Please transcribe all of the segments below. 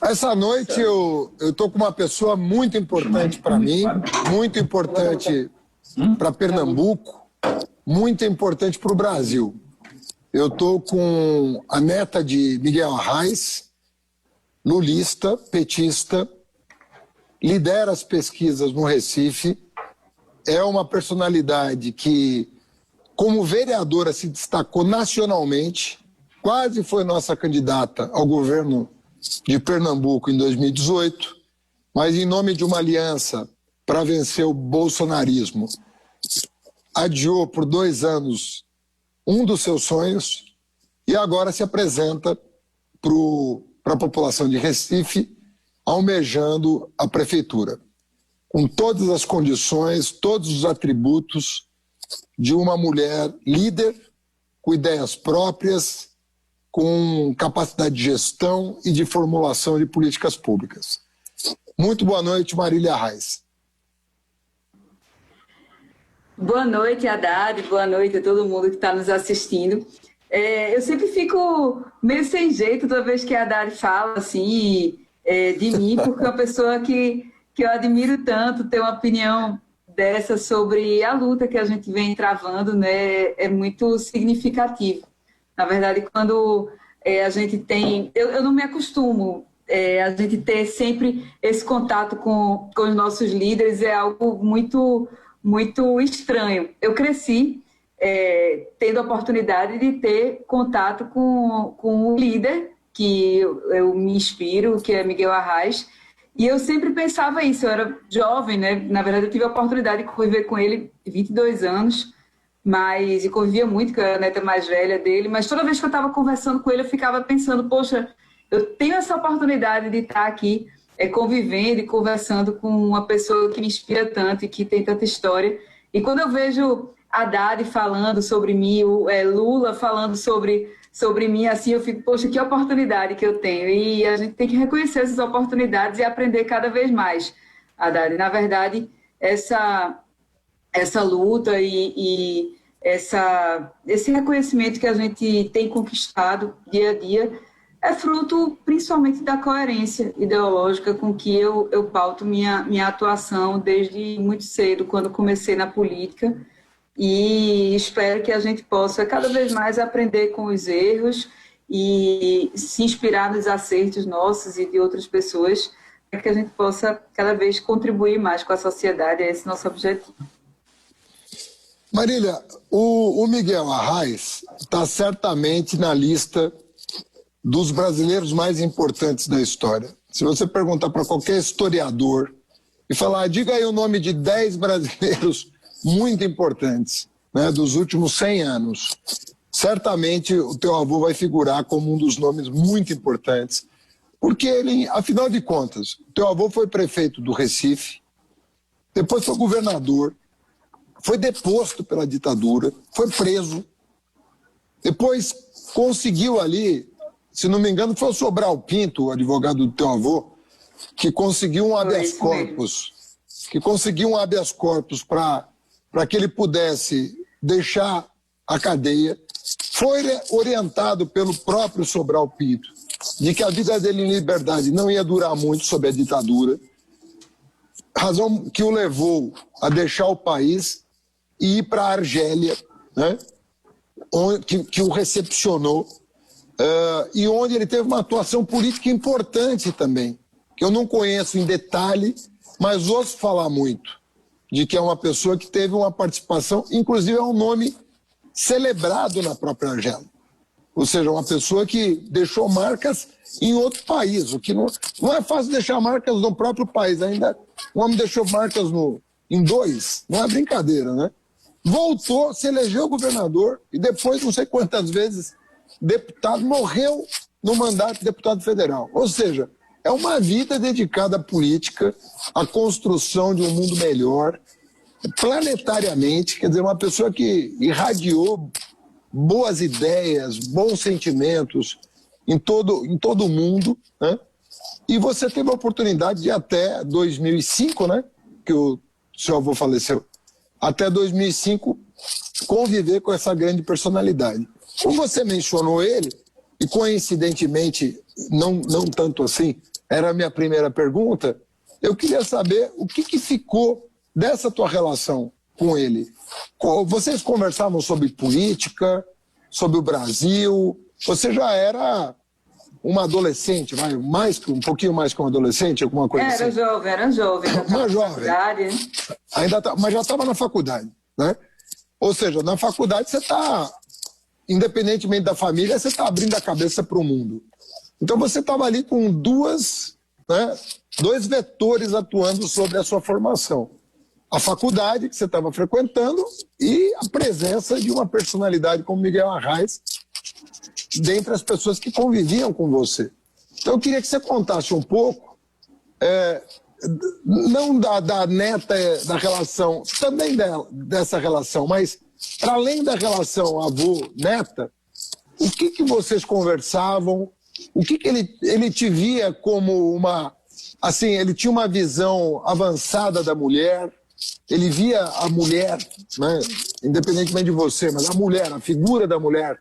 Essa noite eu estou com uma pessoa muito importante para mim, muito importante para Pernambuco, muito importante para o Brasil. Eu estou com a neta de Miguel Arraes, lulista, petista, lidera as pesquisas no Recife, é uma personalidade que, como vereadora, se destacou nacionalmente, quase foi nossa candidata ao governo de Pernambuco em 2018, mas em nome de uma aliança para vencer o bolsonarismo, adiou por 2 anos um dos seus sonhos e agora se apresenta para a população de Recife, almejando a prefeitura, com todas as condições, todos os atributos de uma mulher líder, com ideias próprias, com capacidade de gestão e de formulação de políticas públicas. Muito boa noite, Marília Arraes. Boa noite, Haddad. Boa noite a todo mundo que está nos assistindo. Eu sempre fico meio sem jeito toda vez que a Haddad fala assim, de mim, porque é uma pessoa que eu admiro tanto, ter uma opinião dessa sobre a luta que a gente vem travando, né, é muito significativo. Na verdade, quando a gente tem... Eu não me acostumo a gente ter sempre esse contato com os nossos líderes, é algo muito, muito estranho. Eu cresci tendo a oportunidade de ter contato com um líder que eu me inspiro, que é Miguel Arraes, e eu sempre pensava isso. Eu era jovem, né? Na verdade, eu tive a oportunidade de conviver com ele 22 anos, e convivia muito, que eu era a neta mais velha dele, mas toda vez que eu estava conversando com ele, eu ficava pensando, poxa, eu tenho essa oportunidade de estar aqui convivendo e conversando com uma pessoa que me inspira tanto e que tem tanta história. E quando eu vejo Haddad falando sobre mim, Lula falando sobre mim, assim, eu fico, poxa, que oportunidade que eu tenho. E a gente tem que reconhecer essas oportunidades e aprender cada vez mais, Haddad. Na verdade, essa luta e esse reconhecimento que a gente tem conquistado dia a dia é fruto principalmente da coerência ideológica com que eu pauto minha atuação desde muito cedo, quando comecei na política, e espero que a gente possa cada vez mais aprender com os erros e se inspirar nos acertos nossos e de outras pessoas, para que a gente possa cada vez contribuir mais com a sociedade. É esse nosso objetivo. Marília, o Miguel Arraes está certamente na lista dos brasileiros mais importantes da história. Se você perguntar para qualquer historiador e falar, diga aí o nome de 10 brasileiros muito importantes, né, dos últimos 100 anos, certamente o teu avô vai figurar como um dos nomes muito importantes, porque ele, afinal de contas, o teu avô foi prefeito do Recife, depois foi governador, foi deposto pela ditadura, foi preso, depois conseguiu ali, se não me engano, foi o Sobral Pinto, o advogado do teu avô, que conseguiu um habeas corpus para que ele pudesse deixar a cadeia. Foi orientado pelo próprio Sobral Pinto de que a vida dele em liberdade não ia durar muito sob a ditadura, razão que o levou a deixar o país e ir para a Argélia, né, que o recepcionou, e onde ele teve uma atuação política importante também, que eu não conheço em detalhe, mas ouço falar muito, de que é uma pessoa que teve uma participação, inclusive é um nome celebrado na própria Argélia. Ou seja, uma pessoa que deixou marcas em outro país, o que não é fácil deixar marcas no próprio país, ainda o homem deixou marcas em 2, não é brincadeira, né? Voltou, se elegeu governador e depois, não sei quantas vezes, deputado, morreu no mandato de deputado federal. Ou seja, é uma vida dedicada à política, à construção de um mundo melhor, planetariamente, quer dizer, uma pessoa que irradiou boas ideias, bons sentimentos em todo o mundo, né? E você teve a oportunidade de até 2005, né, que o seu avô faleceu, até 2005 conviver com essa grande personalidade. Como você mencionou ele, e coincidentemente, não tanto assim, era a minha primeira pergunta, eu queria saber o que ficou dessa tua relação com ele. Vocês conversavam sobre política, sobre o Brasil, você já era uma adolescente, um pouquinho mais que um adolescente, alguma coisa assim? Era jovem. Uma jovem. Mas já estava na faculdade, né? Ou seja, na faculdade você está, independentemente da família, você está abrindo a cabeça para o mundo. Então você estava ali com dois vetores atuando sobre a sua formação. A faculdade que você estava frequentando e a presença de uma personalidade como Miguel Arraes dentre as pessoas que conviviam com você. Então eu queria que você contasse um pouco, não da neta, da relação, também dessa relação, mas para além da relação avô-neta, o que vocês conversavam, o que ele te via como uma... Assim, ele tinha uma visão avançada da mulher, ele via a mulher, né, independentemente de você, mas a mulher, a figura da mulher,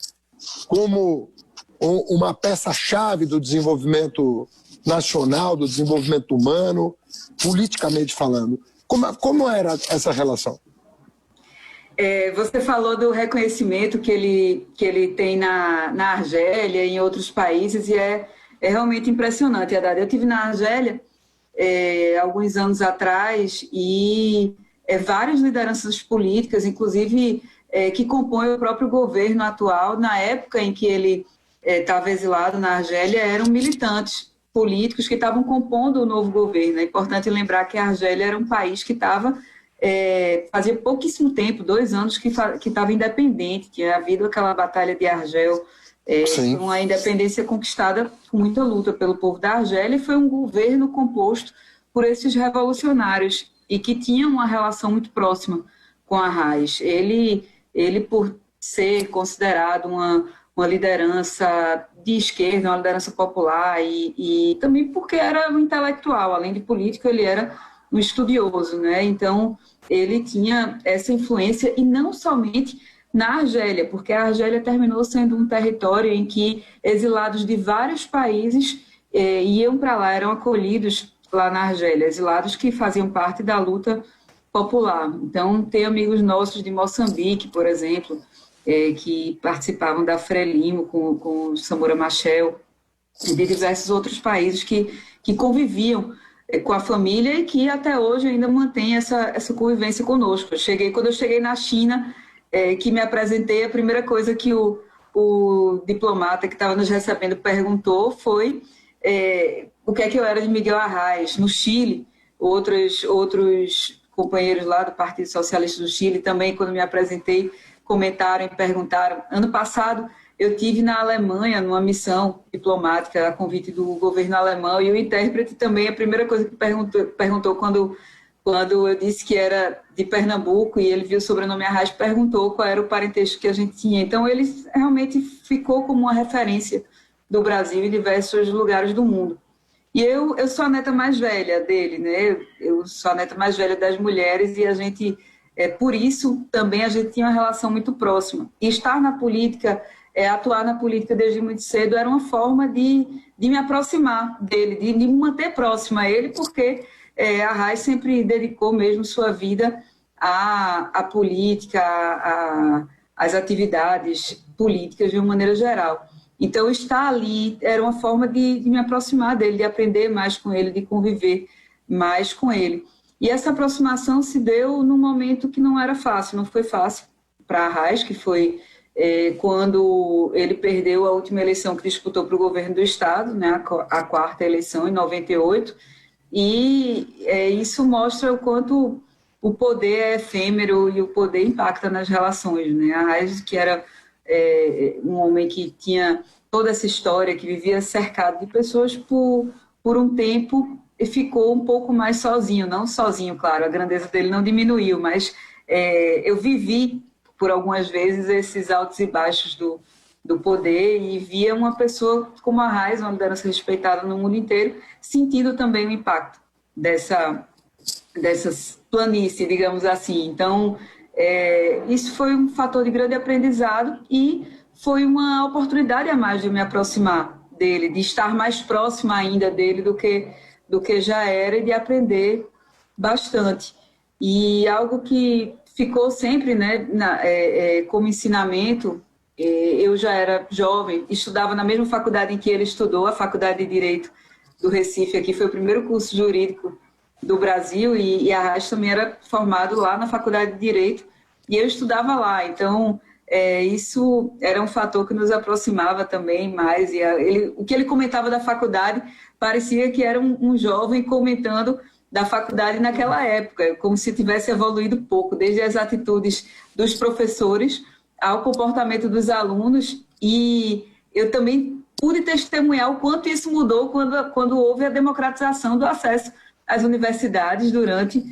como uma peça-chave do desenvolvimento nacional, do desenvolvimento humano, politicamente falando. Como era essa relação? Você falou do reconhecimento que ele tem na Argélia e em outros países, e é realmente impressionante, Haddad. Eu estive na Argélia alguns anos atrás e várias lideranças políticas, inclusive que compõem o próprio governo atual, na época em que ele estava exilado na Argélia, eram militantes políticos que estavam compondo o novo governo. É importante lembrar que a Argélia era um país que estava... fazia pouquíssimo tempo, 2 anos, que estava independente, que havia havido aquela batalha de Argel, uma independência conquistada com muita luta pelo povo da Argélia, e foi um governo composto por esses revolucionários e que tinham uma relação muito próxima com Arraes. Ele por ser considerado uma liderança de esquerda, uma liderança popular, e também porque era um intelectual, além de político, ele era um estudioso, né? Então, ele tinha essa influência, e não somente na Argélia, porque a Argélia terminou sendo um território em que exilados de vários países iam para lá, eram acolhidos lá na Argélia, exilados que faziam parte da luta popular. Então, tem amigos nossos de Moçambique, por exemplo, que participavam da Frelimo com o Samora Machel, e de diversos outros países que conviviam com a família e que até hoje ainda mantém essa convivência conosco. Quando eu cheguei na China, que me apresentei, a primeira coisa que o diplomata que estava nos recebendo perguntou foi o que é que eu era de Miguel Arraes. No Chile, outros companheiros lá do Partido Socialista do Chile também, quando me apresentei, comentaram e perguntaram. Ano passado, eu tive na Alemanha, numa missão diplomática, a convite do governo alemão, e o intérprete também, a primeira coisa que perguntou quando eu disse que era de Pernambuco, e ele viu o sobrenome Arraes, perguntou qual era o parentesco que a gente tinha. Então, ele realmente ficou como uma referência do Brasil em diversos lugares do mundo. E eu sou a neta mais velha dele, né? Eu sou a neta mais velha das mulheres, e a gente, por isso, também a gente tinha uma relação muito próxima. E estar na política... atuar na política desde muito cedo era uma forma de me aproximar dele, de me manter próxima a ele, porque Arraes sempre dedicou mesmo sua vida à política, às atividades políticas de uma maneira geral. Então, estar ali era uma forma de me aproximar dele, de aprender mais com ele, de conviver mais com ele. E essa aproximação se deu num momento que não era fácil, não foi fácil para Arraes, que foi... quando ele perdeu a última eleição que disputou para o governo do Estado, né, a 4ª eleição, em 98, e isso mostra o quanto o poder é efêmero e o poder impacta nas relações, né? Arraes, que era um homem que tinha toda essa história, que vivia cercado de pessoas por um tempo, e ficou um pouco mais sozinho, não sozinho, claro, a grandeza dele não diminuiu, mas eu vivi por algumas vezes esses altos e baixos do poder, e via uma pessoa como Arraes, uma liderança respeitada no mundo inteiro, sentindo também o impacto dessas planícies, digamos assim. Então, isso foi um fator de grande aprendizado e foi uma oportunidade a mais de me aproximar dele, de estar mais próxima ainda dele do que já era, e de aprender bastante. E algo que ficou sempre, né, como ensinamento, eu já era jovem, estudava na mesma faculdade em que ele estudou, a Faculdade de Direito do Recife, aqui foi o primeiro curso jurídico do Brasil, e a Arraes também era formado lá na Faculdade de Direito, e eu estudava lá. Então, isso era um fator que nos aproximava também mais. E o que ele comentava da faculdade parecia que era um jovem comentando da faculdade naquela época, como se tivesse evoluído pouco, desde as atitudes dos professores ao comportamento dos alunos. E eu também pude testemunhar o quanto isso mudou quando houve a democratização do acesso às universidades durante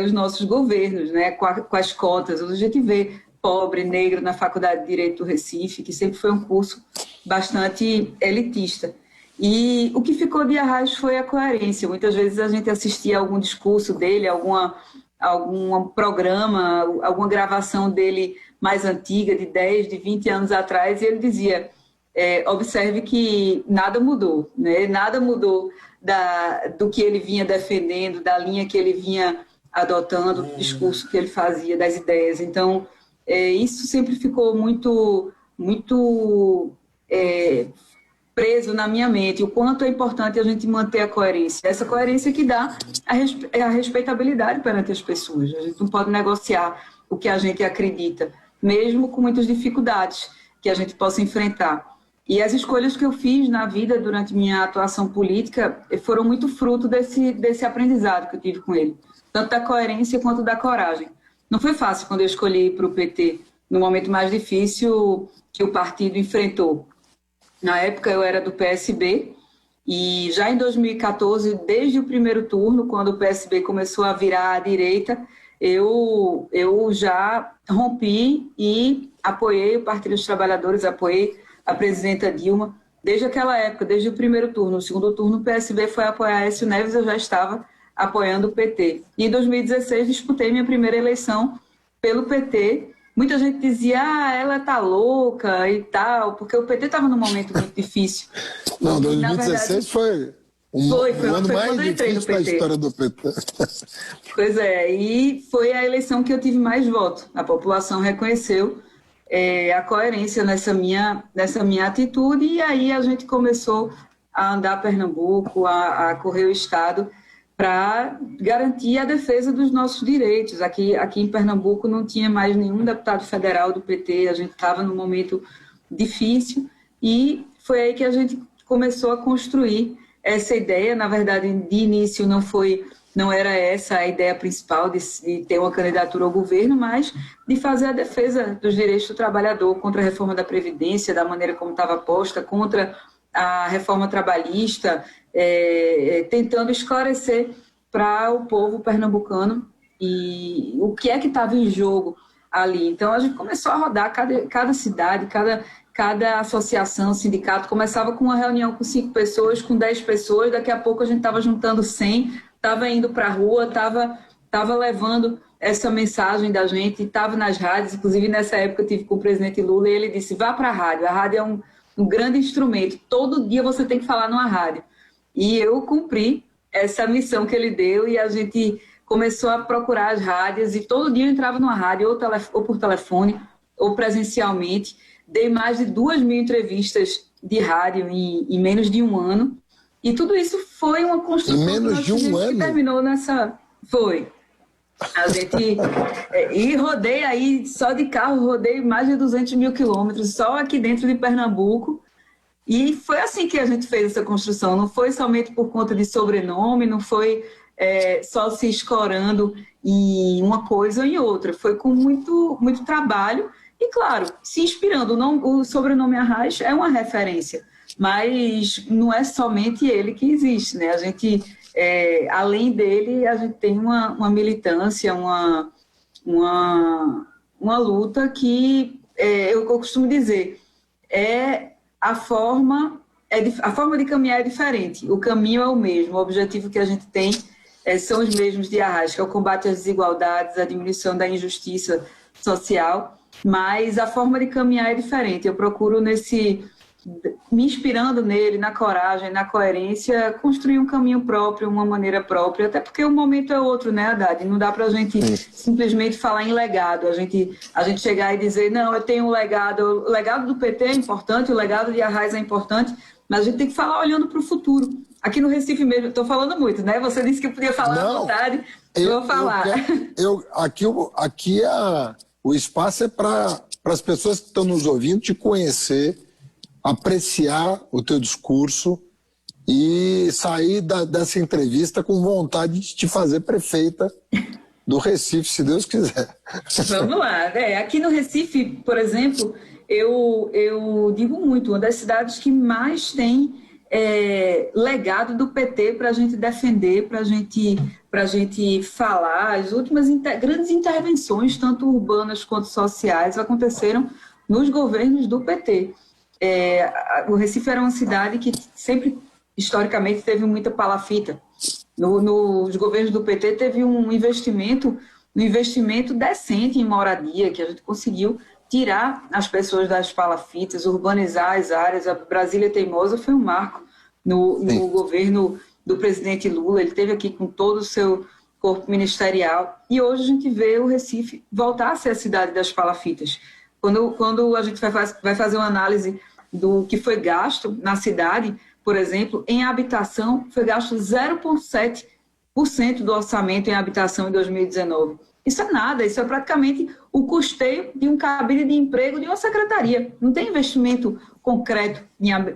os nossos governos, né, com as cotas. Hoje a gente vê pobre, negro na Faculdade de Direito do Recife, que sempre foi um curso bastante elitista. E o que ficou de Arraes foi a coerência. Muitas vezes a gente assistia a algum discurso dele, algum programa, alguma gravação dele mais antiga, de 10, de 20 anos atrás, e ele dizia, observe que nada mudou, né? Nada mudou do que ele vinha defendendo, da linha que ele vinha adotando, do discurso que ele fazia, das ideias. Então, isso sempre ficou muito preso na minha mente, o quanto é importante a gente manter a coerência. Essa coerência que dá a respeitabilidade perante as pessoas. A gente não pode negociar o que a gente acredita, mesmo com muitas dificuldades que a gente possa enfrentar. E as escolhas que eu fiz na vida durante minha atuação política foram muito fruto desse aprendizado que eu tive com ele, tanto da coerência quanto da coragem. Não foi fácil quando eu escolhi para o PT, no momento mais difícil que o partido enfrentou. Na época eu era do PSB, e já em 2014, desde o primeiro turno, quando o PSB começou a virar à direita, eu já rompi e apoiei o Partido dos Trabalhadores, apoiei a presidenta Dilma, desde aquela época, desde o primeiro turno. No segundo turno, o PSB foi apoiar Aécio Neves, eu já estava apoiando o PT. E em 2016, disputei minha primeira eleição pelo PT. Muita gente dizia, ela tá louca e tal, porque o PT estava num momento muito difícil. Não, 2016 foi um ano mais difícil da história do PT. Pois é, e foi a eleição que eu tive mais votos. A população reconheceu a coerência nessa minha atitude, e aí a gente começou a andar Pernambuco, a correr o Estado, para garantir a defesa dos nossos direitos. Aqui em Pernambuco não tinha mais nenhum deputado federal do PT, a gente estava num momento difícil, e foi aí que a gente começou a construir essa ideia. Na verdade, de início não era essa a ideia principal de ter uma candidatura ao governo, mas de fazer a defesa dos direitos do trabalhador contra a reforma da Previdência, da maneira como estava posta, contra a reforma trabalhista, tentando esclarecer para o povo pernambucano e o que é que estava em jogo ali. Então, a gente começou a rodar cada cidade, cada associação, sindicato, começava com uma reunião com 5 pessoas, com 10 pessoas, daqui a pouco a gente estava juntando 100, estava indo para a rua, estava levando essa mensagem da gente, estava nas rádios. Inclusive, nessa época, eu tive com o presidente Lula, e ele disse, vá para a rádio é um grande instrumento, todo dia você tem que falar numa rádio. E eu cumpri essa missão que ele deu, e a gente começou a procurar as rádios, e todo dia eu entrava numa rádio, ou por telefone, ou presencialmente. Dei mais de 2.000 entrevistas de rádio em menos de um ano, e tudo isso foi uma construção. Em menos de um ano? Que terminou nessa... Foi. A gente... E rodei aí, só de carro, rodei mais de 200.000 quilômetros, só aqui dentro de Pernambuco. E foi assim que a gente fez essa construção. Não foi somente por conta de sobrenome, não foi só se escorando em uma coisa ou em outra. Foi com muito, muito trabalho e, claro, se inspirando. O sobrenome Arraes é uma referência, mas não é somente ele que existe, né? A gente, além dele, a gente tem uma militância, uma luta que, eu costumo dizer, a forma de caminhar é diferente, o caminho é o mesmo, o objetivo que a gente tem são os mesmos de Arraes, que é o combate às desigualdades, a diminuição da injustiça social, mas a forma de caminhar é diferente. Eu procuro me inspirando nele, na coragem, na coerência, construir um caminho próprio, uma maneira própria, até porque o momento é outro, né, Haddad? Não dá para a gente simplesmente falar em legado, a gente chegar e dizer, não, eu tenho um legado, o legado do PT é importante, o legado de Arraes é importante, mas a gente tem que falar olhando para o futuro. Aqui no Recife mesmo, estou falando muito, né? Você disse que eu podia falar à vontade, eu vou falar. O espaço é para as pessoas que estão nos ouvindo te conhecer, apreciar o teu discurso e sair dessa entrevista com vontade de te fazer prefeita do Recife, se Deus quiser. Vamos lá. Aqui no Recife, por exemplo, eu digo muito, uma das cidades que mais tem legado do PT para a gente defender, para a gente falar. As últimas grandes intervenções, tanto urbanas quanto sociais, aconteceram nos governos do PT. O Recife era uma cidade que sempre, historicamente, teve muita palafita. Nos governos do PT teve um investimento decente em moradia, que a gente conseguiu tirar as pessoas das palafitas, urbanizar as áreas. A Brasília Teimosa foi um marco no governo do presidente Lula. Ele esteve aqui com todo o seu corpo ministerial. E hoje a gente vê o Recife voltar a ser a cidade das palafitas. Quando a gente vai fazer uma análise do que foi gasto na cidade, por exemplo, em habitação, foi gasto 0,7% do orçamento em habitação em 2019. Isso é nada, isso é praticamente o custeio de um cabide de emprego de uma secretaria. Não tem investimento concreto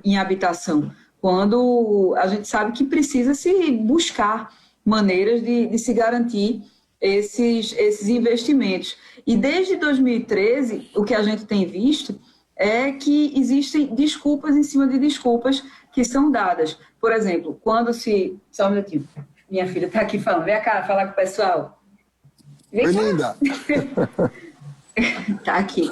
em habitação, quando a gente sabe que precisa se buscar maneiras de se garantir esses investimentos. E desde 2013, o que a gente tem visto é que existem desculpas em cima de desculpas que são dadas. Por exemplo, quando se... Só um minutinho. Minha filha está aqui falando. Vem cá, falar com o pessoal. Oi, linda. Está aqui.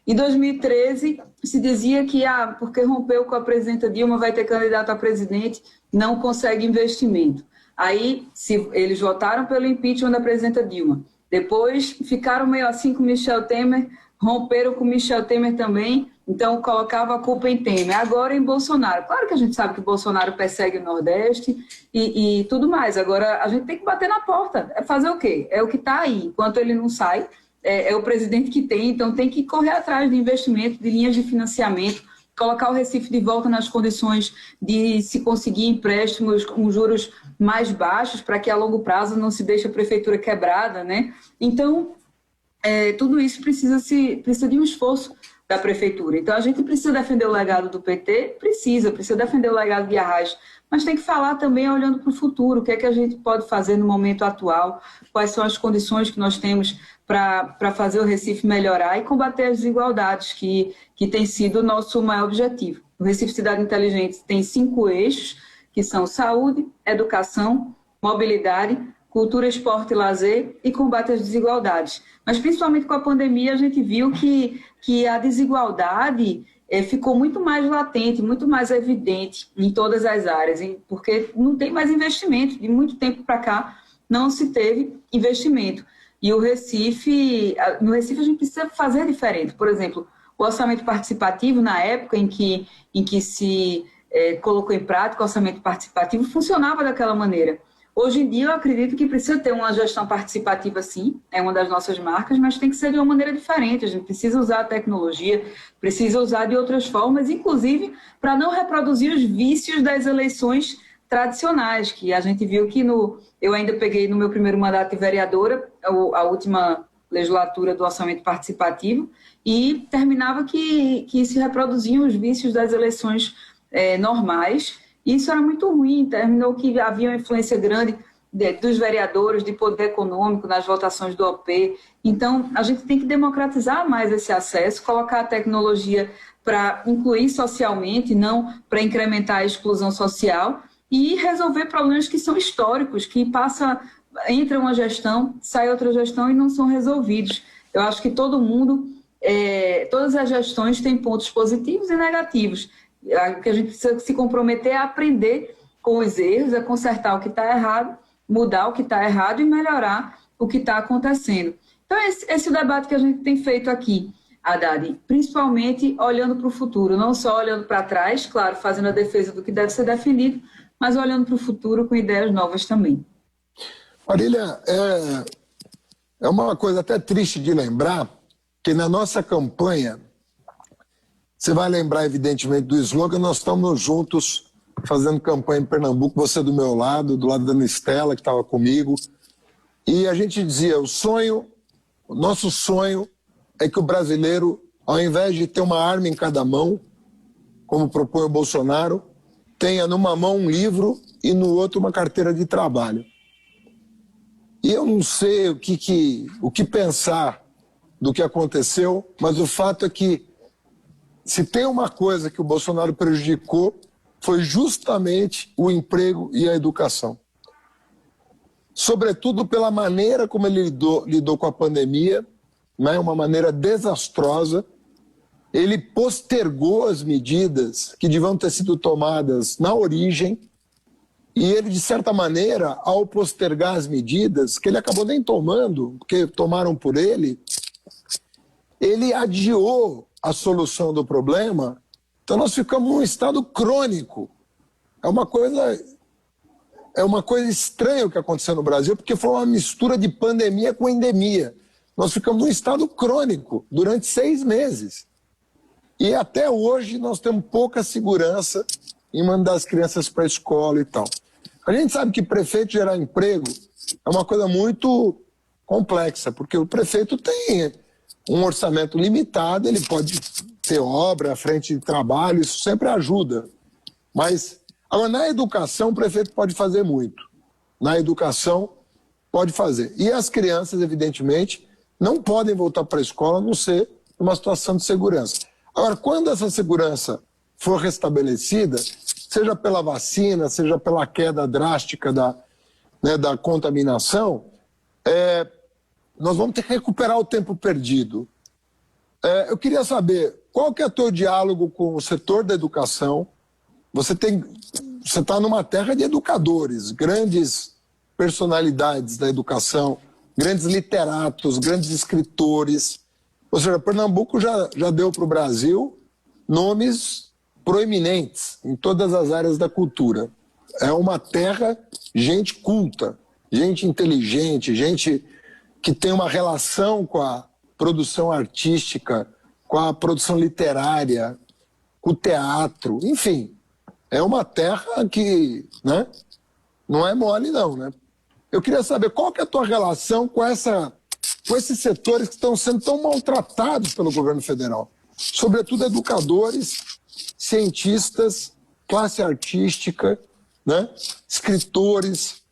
Em 2013, se dizia que porque rompeu com a presidenta Dilma, vai ter candidato a presidente, não consegue investimento. Aí, eles votaram pelo impeachment da presidenta Dilma. Depois, ficaram meio assim com Michel Temer, romperam com Michel Temer também, então colocava a culpa em Temer. Agora em Bolsonaro. Claro que a gente sabe que o Bolsonaro persegue o Nordeste e tudo mais. Agora, a gente tem que bater na porta. É fazer o quê? É o que está aí. Enquanto ele não sai, é o presidente que tem, então tem que correr atrás de investimento, de linhas de financiamento, colocar o Recife de volta nas condições de se conseguir empréstimos com juros mais baixos, para que a longo prazo não se deixe a prefeitura quebrada, né? Então, tudo isso precisa de um esforço da prefeitura. Então, a gente precisa defender o legado do PT? Precisa defender o legado de Arraes, mas tem que falar também olhando para o futuro, o que é que a gente pode fazer no momento atual, quais são as condições que nós temos para fazer o Recife melhorar e combater as desigualdades, que tem sido o nosso maior objetivo. O Recife Cidade Inteligente tem 5 eixos, que são saúde, educação, mobilidade, cultura, esporte e lazer e combate às desigualdades. Mas, principalmente com a pandemia, a gente viu que a desigualdade ficou muito mais latente, muito mais evidente em todas as áreas, porque não tem mais investimento. De muito tempo para cá, não se teve investimento. E no Recife a gente precisa fazer diferente. Por exemplo, o orçamento participativo, na época em que se colocou em prática o orçamento participativo, funcionava daquela maneira. Hoje em dia, eu acredito que precisa ter uma gestão participativa, sim, é uma das nossas marcas, mas tem que ser de uma maneira diferente. A gente precisa usar a tecnologia, precisa usar de outras formas, inclusive para não reproduzir os vícios das eleições tradicionais, que a gente viu que eu ainda peguei no meu primeiro mandato de vereadora, a última legislatura do orçamento participativo, e terminava que se reproduziam os vícios das eleições normais. Isso era muito ruim, terminou que havia uma influência grande dos vereadores, de poder econômico nas votações do OP. Então, a gente tem que democratizar mais esse acesso, colocar a tecnologia para incluir socialmente, não para incrementar a exclusão social, e resolver problemas que são históricos, que entra uma gestão, sai outra gestão e não são resolvidos. Eu acho que todas as gestões têm pontos positivos e negativos. O que a gente precisa se comprometer é a aprender com os erros, a consertar o que está errado, mudar o que está errado e melhorar o que está acontecendo. Então, esse é o debate que a gente tem feito aqui. Haddad, principalmente olhando para o futuro, não só olhando para trás, claro, fazendo a defesa do que deve ser defendido, mas olhando para o futuro com ideias novas também. Marília, é uma coisa até triste de lembrar que na nossa campanha, você vai lembrar evidentemente do slogan, nós estamos juntos fazendo campanha em Pernambuco, você do meu lado, do lado da Nistela, que estava comigo, e a gente dizia, o nosso sonho é que o brasileiro, ao invés de ter uma arma em cada mão, como propõe o Bolsonaro, tenha numa mão um livro e no outro uma carteira de trabalho. E eu não sei o que pensar do que aconteceu, mas o fato é que se tem uma coisa que o Bolsonaro prejudicou, foi justamente o emprego e a educação. Sobretudo pela maneira como ele lidou com a pandemia, né, uma maneira desastrosa. Ele postergou as medidas que deviam ter sido tomadas na origem, e ele, de certa maneira, ao postergar as medidas, que ele acabou nem tomando, porque tomaram por ele adiou a solução do problema. Então nós ficamos num estado crônico. É uma coisa estranha o que aconteceu no Brasil, porque foi uma mistura de pandemia com endemia. Nós ficamos num estado crônico durante 6 meses. E até hoje nós temos pouca segurança em mandar as crianças para a escola e tal. A gente sabe que prefeito gerar emprego é uma coisa muito complexa, porque o prefeito tem um orçamento limitado, ele pode ter obra, frente de trabalho, isso sempre ajuda. Mas agora, na educação, o prefeito pode fazer muito. Na educação, pode fazer. E as crianças, evidentemente, não podem voltar para a escola a não ser numa situação de segurança. Agora, quando essa segurança for restabelecida, seja pela vacina, seja pela queda drástica da contaminação, nós vamos ter que recuperar o tempo perdido. Eu queria saber, qual que é o teu diálogo com o setor da educação? Você está numa terra de educadores, grandes personalidades da educação, grandes literatos, grandes escritores. Ou seja, Pernambuco já deu para o Brasil nomes proeminentes em todas as áreas da cultura. É uma terra, gente culta, gente inteligente, gente que tem uma relação com a produção artística, com a produção literária, com o teatro, enfim. É uma terra que, né, não é mole não, né? Eu queria saber qual que é a tua relação com esses setores que estão sendo tão maltratados pelo governo federal. Sobretudo educadores, cientistas, classe artística, né, escritores.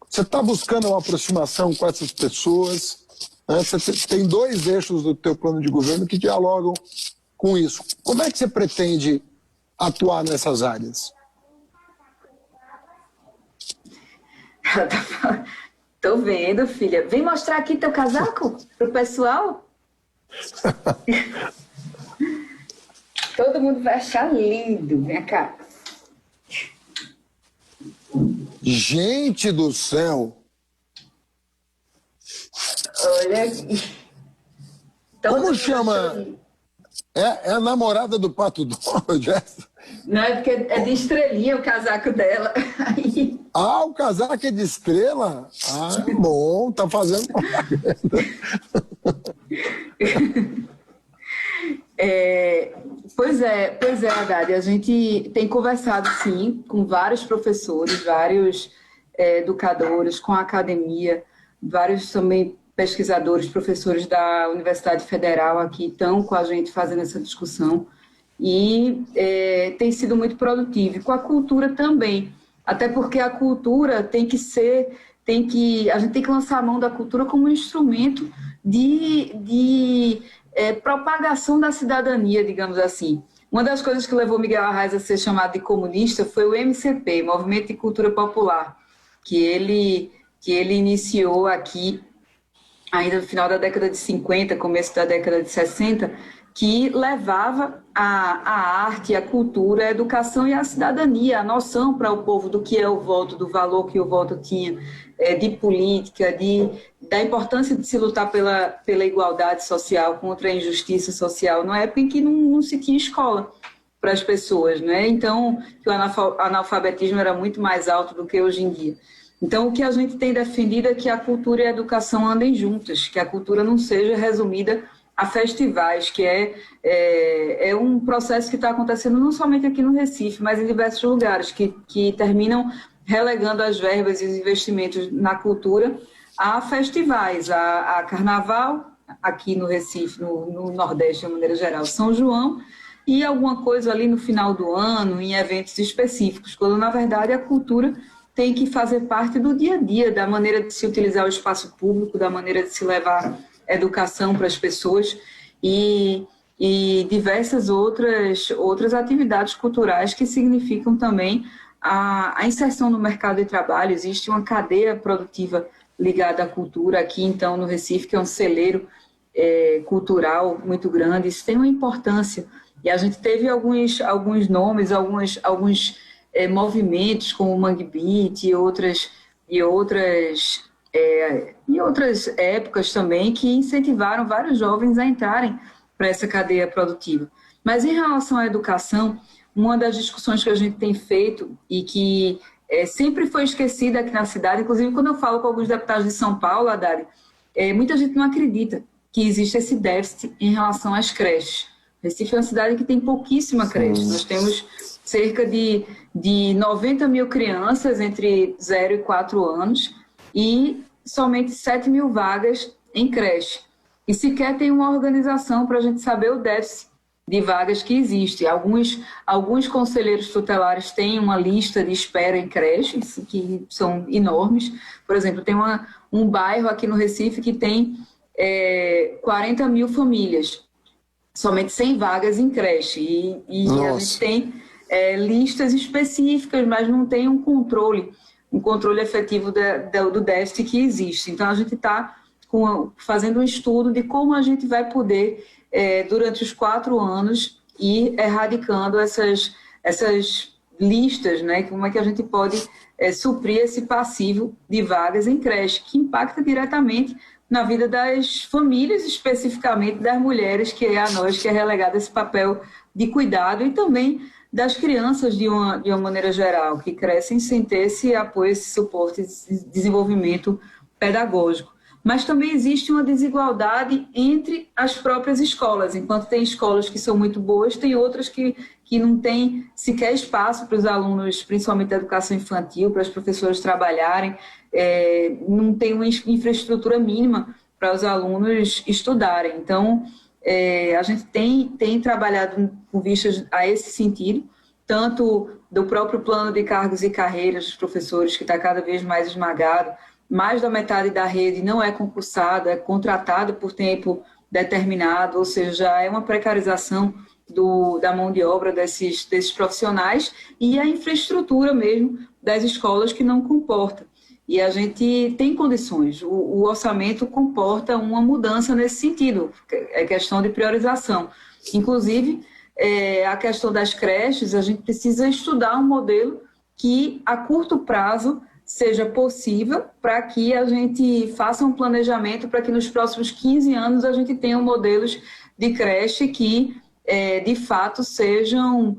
Você está buscando uma aproximação com essas pessoas, né? Você tem 2 eixos do teu plano de governo que dialogam com isso. Como é que você pretende atuar nessas áreas? Tô vendo, filha. Vem mostrar aqui teu casaco pro pessoal. Todo mundo vai achar lindo. Vem cá. Gente do céu! Olha aqui. Como chama? É a namorada do Pato Donald, essa? Não, é porque é de estrelinha o casaco dela. Aí... Ah, o casaco é de estrela? Ah, bom, tá fazendo propaganda. Pois é, Haddad, a gente tem conversado, sim, com vários professores, vários educadores, com a academia, vários também pesquisadores, professores da Universidade Federal aqui estão com a gente fazendo essa discussão e tem sido muito produtivo. E com a cultura também, até porque a cultura a gente tem que lançar a mão da cultura como um instrumento de propagação da cidadania, digamos assim. Uma das coisas que levou Miguel Arraes a ser chamado de comunista foi o MCP, Movimento de Cultura Popular, que ele iniciou aqui ainda no final da década de 50, começo da década de 60, que levava a arte, a cultura, a educação e a cidadania, a noção para o povo do que é o voto, do valor que o voto tinha, de política, da importância de se lutar pela igualdade social, contra a injustiça social, numa época em que não se tinha escola para as pessoas, né? Então, que o analfabetismo era muito mais alto do que hoje em dia. Então, o que a gente tem defendido é que a cultura e a educação andem juntas, que a cultura não seja resumida a festivais, que é um processo que está acontecendo não somente aqui no Recife, mas em diversos lugares, que terminam relegando as verbas e os investimentos na cultura a festivais, a carnaval, aqui no Recife, no Nordeste, de uma maneira geral, São João, e alguma coisa ali no final do ano, em eventos específicos, quando, na verdade, a cultura tem que fazer parte do dia a dia, da maneira de se utilizar o espaço público, da maneira de se levar educação para as pessoas e diversas outras atividades culturais que significam também a inserção no mercado de trabalho. Existe uma cadeia produtiva ligada à cultura aqui, então, no Recife, que é um celeiro cultural muito grande. Isso tem uma importância. E a gente teve alguns nomes, alguns movimentos, como o Mangue Beat e outras épocas também, que incentivaram vários jovens a entrarem para essa cadeia produtiva. Mas em relação à educação, uma das discussões que a gente tem feito e que sempre foi esquecida aqui na cidade, inclusive quando eu falo com alguns deputados de São Paulo, Haddad, muita gente não acredita que existe esse déficit em relação às creches. Recife é uma cidade que tem pouquíssima creche. Nós temos cerca de 90 mil crianças entre 0 e 4 anos e somente 7 mil vagas em creche. E sequer tem uma organização para a gente saber o déficit de vagas que existe. Alguns conselheiros tutelares têm uma lista de espera em creches, que são enormes. Por exemplo, tem um bairro aqui no Recife que tem 40 mil famílias, somente 100 vagas em creche. E a gente tem listas específicas, mas não tem um controle efetivo do déficit que existe. Então, a gente está fazendo um estudo de como a gente vai poder, durante os 4 anos, ir erradicando essas listas, né? Como é que a gente pode suprir esse passivo de vagas em creche, que impacta diretamente na vida das famílias, especificamente das mulheres, que é a nós que é relegado esse papel de cuidado, e também das crianças de uma maneira geral, que crescem sem ter esse apoio, esse suporte, esse desenvolvimento pedagógico. Mas também existe uma desigualdade entre as próprias escolas. Enquanto tem escolas que são muito boas, tem outras que não têm sequer espaço para os alunos, principalmente da educação infantil, para as professoras trabalharem, não tem uma infraestrutura mínima para os alunos estudarem. Então, a gente tem trabalhado com vistas a esse sentido, tanto do próprio plano de cargos e carreiras dos professores, que está cada vez mais esmagado. Mais da metade da rede não é concursada, é contratada por tempo determinado, ou seja, já é uma precarização da mão de obra desses profissionais, e a infraestrutura mesmo das escolas que não comporta. E a gente tem condições, o orçamento comporta uma mudança nesse sentido, é questão de priorização. Inclusive, a questão das creches, a gente precisa estudar um modelo que, a curto prazo, seja possível, para que a gente faça um planejamento para que nos próximos 15 anos a gente tenha modelos de creche que, de fato, sejam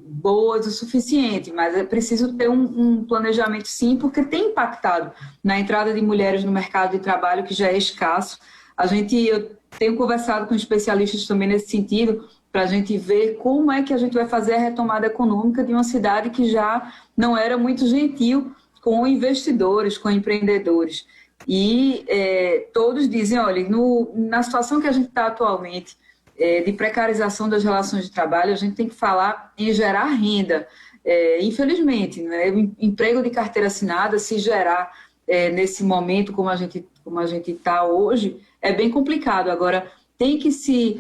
boas o suficiente, mas é preciso ter um planejamento, sim, porque tem impactado na entrada de mulheres no mercado de trabalho, que já é escasso. Eu tenho conversado com especialistas também nesse sentido, para a gente ver como é que a gente vai fazer a retomada econômica de uma cidade que já não era muito gentil com investidores, com empreendedores. E todos dizem, olha, na situação que a gente está atualmente, de precarização das relações de trabalho, a gente tem que falar em gerar renda. Infelizmente, né? O emprego de carteira assinada, se gerar nesse momento como a gente está hoje, é bem complicado. Agora, tem que se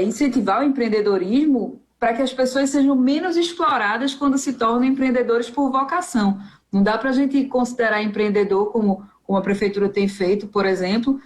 incentivar o empreendedorismo para que as pessoas sejam menos exploradas quando se tornam empreendedores por vocação. Não dá para a gente considerar empreendedor, como a prefeitura tem feito, por exemplo,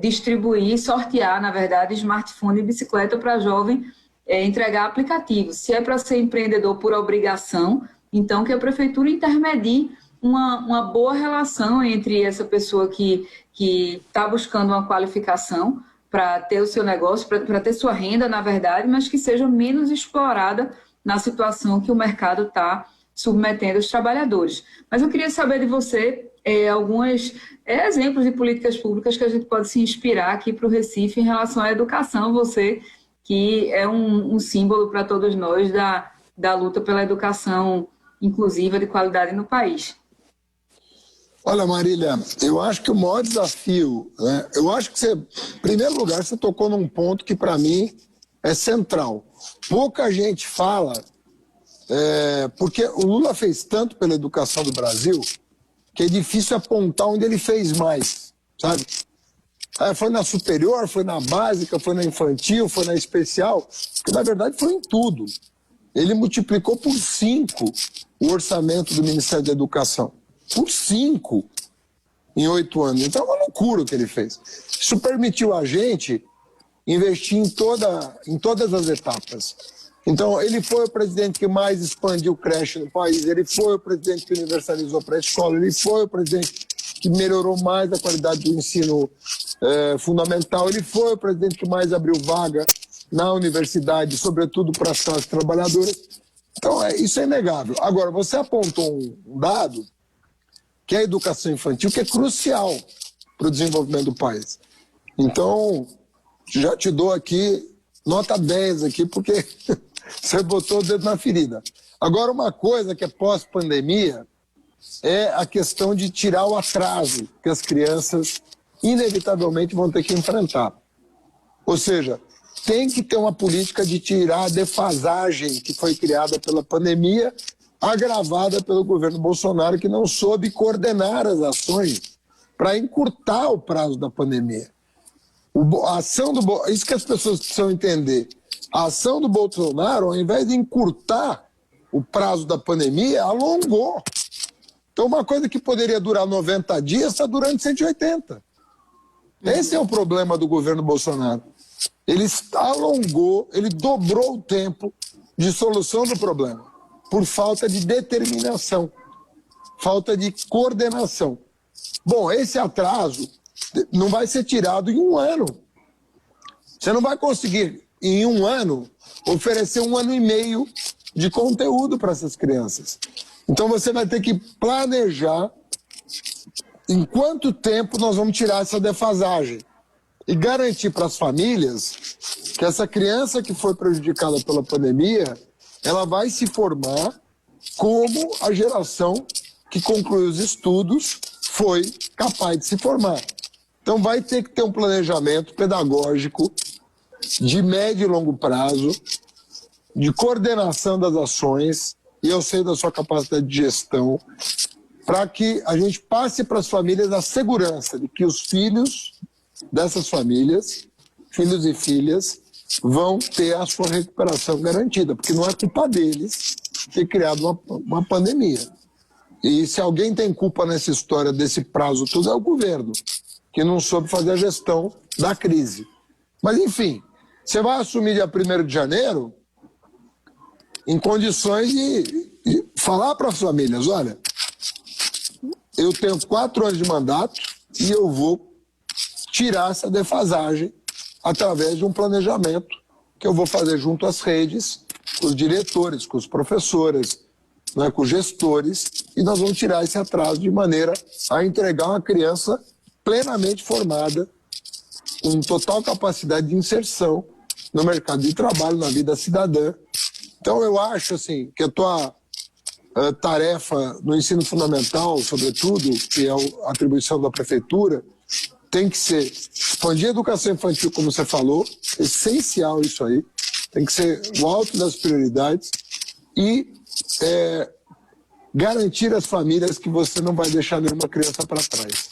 distribuir, sortear, na verdade, smartphone e bicicleta para jovem entregar aplicativos. Se é para ser empreendedor por obrigação, então que a prefeitura intermedie uma boa relação entre essa pessoa que está buscando uma qualificação para ter o seu negócio, para ter sua renda, na verdade, mas que seja menos explorada na situação que o mercado está submetendo os trabalhadores. Mas eu queria saber de você alguns exemplos de políticas públicas que a gente pode se inspirar aqui para o Recife em relação à educação, você que é um símbolo para todos nós da luta pela educação inclusiva de qualidade no país. Olha, Marília, eu acho que o maior desafio, né, eu acho que você, em primeiro lugar, você tocou num ponto que para mim é central. Pouca gente fala, porque o Lula fez tanto pela educação do Brasil que é difícil apontar onde ele fez mais, sabe? Foi na superior, foi na básica, foi na infantil, foi na especial, que na verdade foi em tudo. Ele multiplicou por 5 o orçamento do Ministério da Educação. Por 5 em 8 anos. Então é uma loucura o que ele fez. Isso permitiu a gente investir em todas as etapas. Então, ele foi o presidente que mais expandiu creche no país, ele foi o presidente que universalizou pré-escola, ele foi o presidente que melhorou mais a qualidade do ensino fundamental, ele foi o presidente que mais abriu vaga na universidade, sobretudo para as classes trabalhadoras. Então, isso é inegável. Agora, você apontou um dado, que é a educação infantil, que é crucial para o desenvolvimento do país. Então, já te dou aqui nota 10 aqui, porque você botou o dedo na ferida. Agora, uma coisa que é pós-pandemia é a questão de tirar o atraso que as crianças inevitavelmente vão ter que enfrentar. Ou seja, tem que ter uma política de tirar a defasagem que foi criada pela pandemia, agravada pelo governo Bolsonaro, que não soube coordenar as ações para encurtar o prazo da pandemia. Isso que as pessoas precisam entender. A ação do Bolsonaro, ao invés de encurtar o prazo da pandemia, alongou. Então, uma coisa que poderia durar 90 dias está durando 180. Esse é o problema do governo Bolsonaro. Ele alongou, ele dobrou o tempo de solução do problema, por falta de determinação, falta de coordenação. Bom, esse atraso não vai ser tirado em um ano. Você não vai conseguir, em um ano, oferecer 1 ano e meio de conteúdo para essas crianças. Então você vai ter que planejar em quanto tempo nós vamos tirar essa defasagem e garantir para as famílias que essa criança que foi prejudicada pela pandemia, ela vai se formar como a geração que concluiu os estudos foi capaz de se formar. Então vai ter que ter um planejamento pedagógico de médio e longo prazo, de coordenação das ações, e eu sei da sua capacidade de gestão, para que a gente passe para as famílias a segurança de que os filhos dessas famílias, filhos e filhas, vão ter a sua recuperação garantida, porque não é culpa deles ter criado uma pandemia. E se alguém tem culpa nessa história desse prazo todo, é o governo, que não soube fazer a gestão da crise. Mas, enfim, você vai assumir dia 1º de janeiro em condições de falar para as famílias, olha, eu tenho 4 anos de mandato e eu vou tirar essa defasagem através de um planejamento que eu vou fazer junto às redes, com os diretores, com os professores, né, com os gestores, e nós vamos tirar esse atraso de maneira a entregar uma criança plenamente formada, com total capacidade de inserção no mercado de trabalho, na vida cidadã. Então eu acho assim, que a tua tarefa no ensino fundamental, sobretudo, que é a atribuição da prefeitura, tem que ser expandir a educação infantil, como você falou, essencial isso aí, tem que ser o alto das prioridades e garantir às famílias que você não vai deixar nenhuma criança para trás.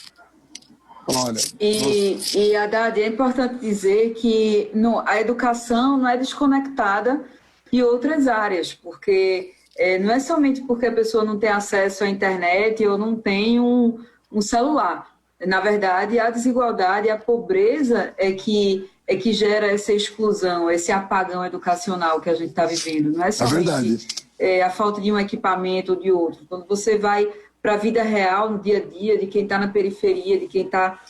Olha, e Haddad, é importante dizer que a educação não é desconectada de outras áreas, porque não é somente porque a pessoa não tem acesso à internet ou não tem um celular. Na verdade, a desigualdade, a pobreza é que gera essa exclusão, esse apagão educacional que a gente está vivendo. Não é somente a falta de um equipamento ou de outro. Quando você vai para a vida real, no dia a dia, de quem está na periferia, de quem está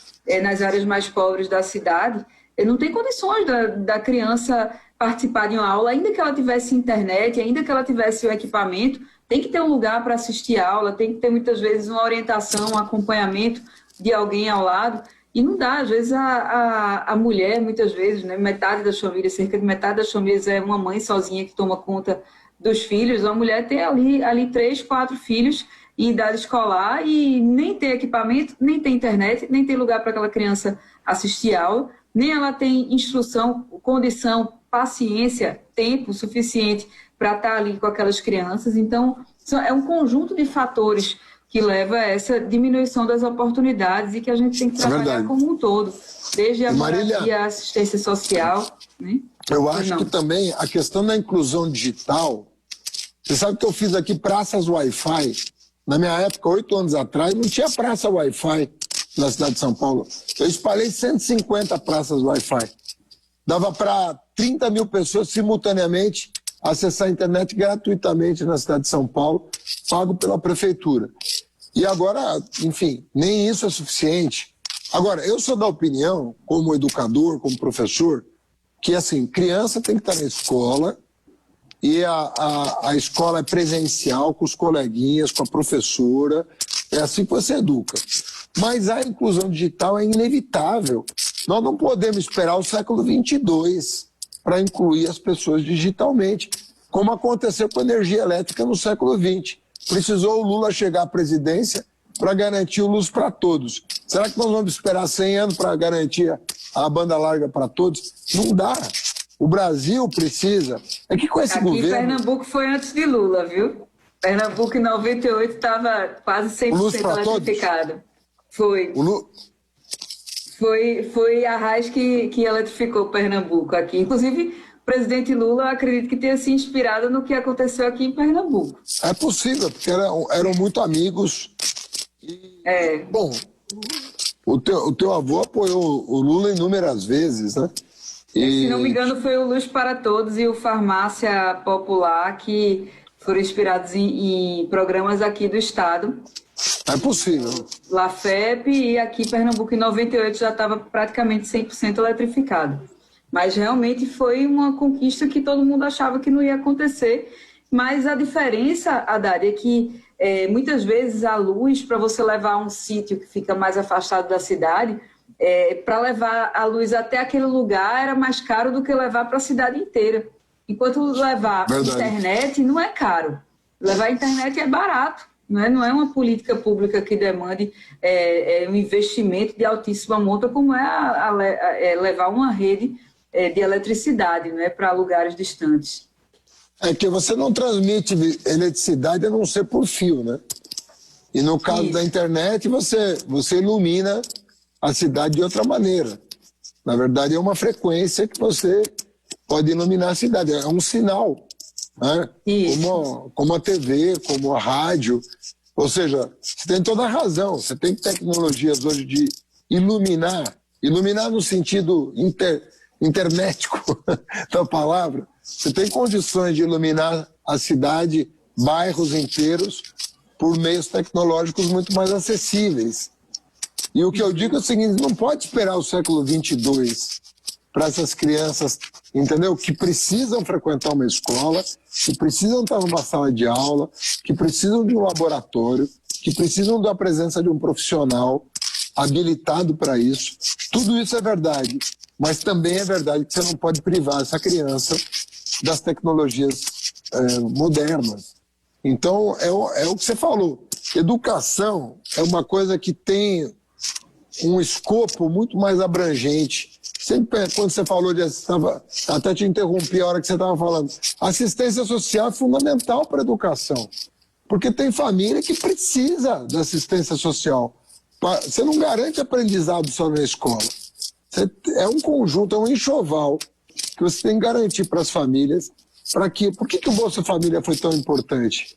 nas áreas mais pobres da cidade, não tem condições da criança participar de uma aula, ainda que ela tivesse internet, ainda que ela tivesse o equipamento, tem que ter um lugar para assistir a aula, tem que ter muitas vezes uma orientação, um acompanhamento de alguém ao lado, e não dá. Às vezes a mulher, muitas vezes, né, metade das famílias, cerca de metade das famílias é uma mãe sozinha que toma conta dos filhos, a mulher tem ali 3, 4 filhos em idade escolar e nem tem equipamento, nem tem internet, nem tem lugar para aquela criança assistir aula, nem ela tem instrução, condição, paciência, tempo suficiente para estar ali com aquelas crianças. Então, é um conjunto de fatores que leva a essa diminuição das oportunidades e que a gente tem que trabalhar como um todo, desde a moradia, a assistência social. Né? Eu acho que também a questão da inclusão digital, você sabe que eu fiz aqui praças Wi-Fi. Na minha época, 8 anos atrás, não tinha praça Wi-Fi na cidade de São Paulo. Eu espalhei 150 praças Wi-Fi. Dava para 30 mil pessoas simultaneamente acessar a internet gratuitamente na cidade de São Paulo, pago pela prefeitura. E agora, enfim, nem isso é suficiente. Agora, eu sou da opinião, como educador, como professor, que assim, criança tem que estar na escola e a escola é presencial, com os coleguinhas, com a professora, é assim que você educa. Mas a inclusão digital é inevitável. Nós não podemos esperar o século 22 para incluir as pessoas digitalmente, como aconteceu com a energia elétrica no século 20. Precisou o Lula chegar à presidência para garantir o luz para todos. Será que nós vamos esperar 100 anos para garantir a banda larga para todos? Não dá. O Brasil precisa. É que com esse governo... Aqui Pernambuco foi antes de Lula, viu? Pernambuco em 98 estava quase 100% eletrificado. Foi. Foi a Arraes que eletrificou Pernambuco aqui. Inclusive, o presidente Lula, eu acredito que tenha se inspirado no que aconteceu aqui em Pernambuco. É possível, porque eram muito amigos. Bom, o teu avô apoiou o Lula inúmeras vezes, né? Se não me engano, foi o Luz para Todos e o Farmácia Popular que foram inspirados em programas aqui do Estado. É possível. Lafep, e aqui Pernambuco em 98 já estava praticamente 100% eletrificado. Mas realmente foi uma conquista que todo mundo achava que não ia acontecer. Mas a diferença, Haddad, é que muitas vezes a luz, para você levar a um sítio que fica mais afastado da cidade, para levar a luz até aquele lugar era mais caro do que levar para a cidade inteira. Enquanto levar internet não é caro. Levar a internet é barato. Não é uma política pública que demande um investimento de altíssima monta, como levar uma rede de eletricidade, né, para lugares distantes. É que você não transmite eletricidade a não ser por fio, né? E no caso da internet, você ilumina a cidade de outra maneira. Na verdade, é uma frequência que você pode iluminar a cidade. É um sinal, né? Como a TV, como a rádio. Ou seja, você tem toda a razão. Você tem tecnologias hoje de iluminar no sentido internetico da palavra. Você tem condições de iluminar a cidade, bairros inteiros, por meios tecnológicos muito mais acessíveis. E o que eu digo é o seguinte, não pode esperar o século 22 para essas crianças, entendeu? Que precisam frequentar uma escola, que precisam estar numa sala de aula, que precisam de um laboratório, que precisam da presença de um profissional habilitado para isso. Tudo isso é verdade, mas também é verdade que você não pode privar essa criança das tecnologias modernas. Então, é o que você falou. Educação é uma coisa que tem um escopo muito mais abrangente. Sempre, quando você falou até te interrompi a hora que você estava falando, assistência social é fundamental para a educação, porque tem família que precisa da assistência social. Você não garante aprendizado só na escola. É um conjunto, é um enxoval que você tem que garantir para as famílias. Por que o Bolsa Família foi tão importante?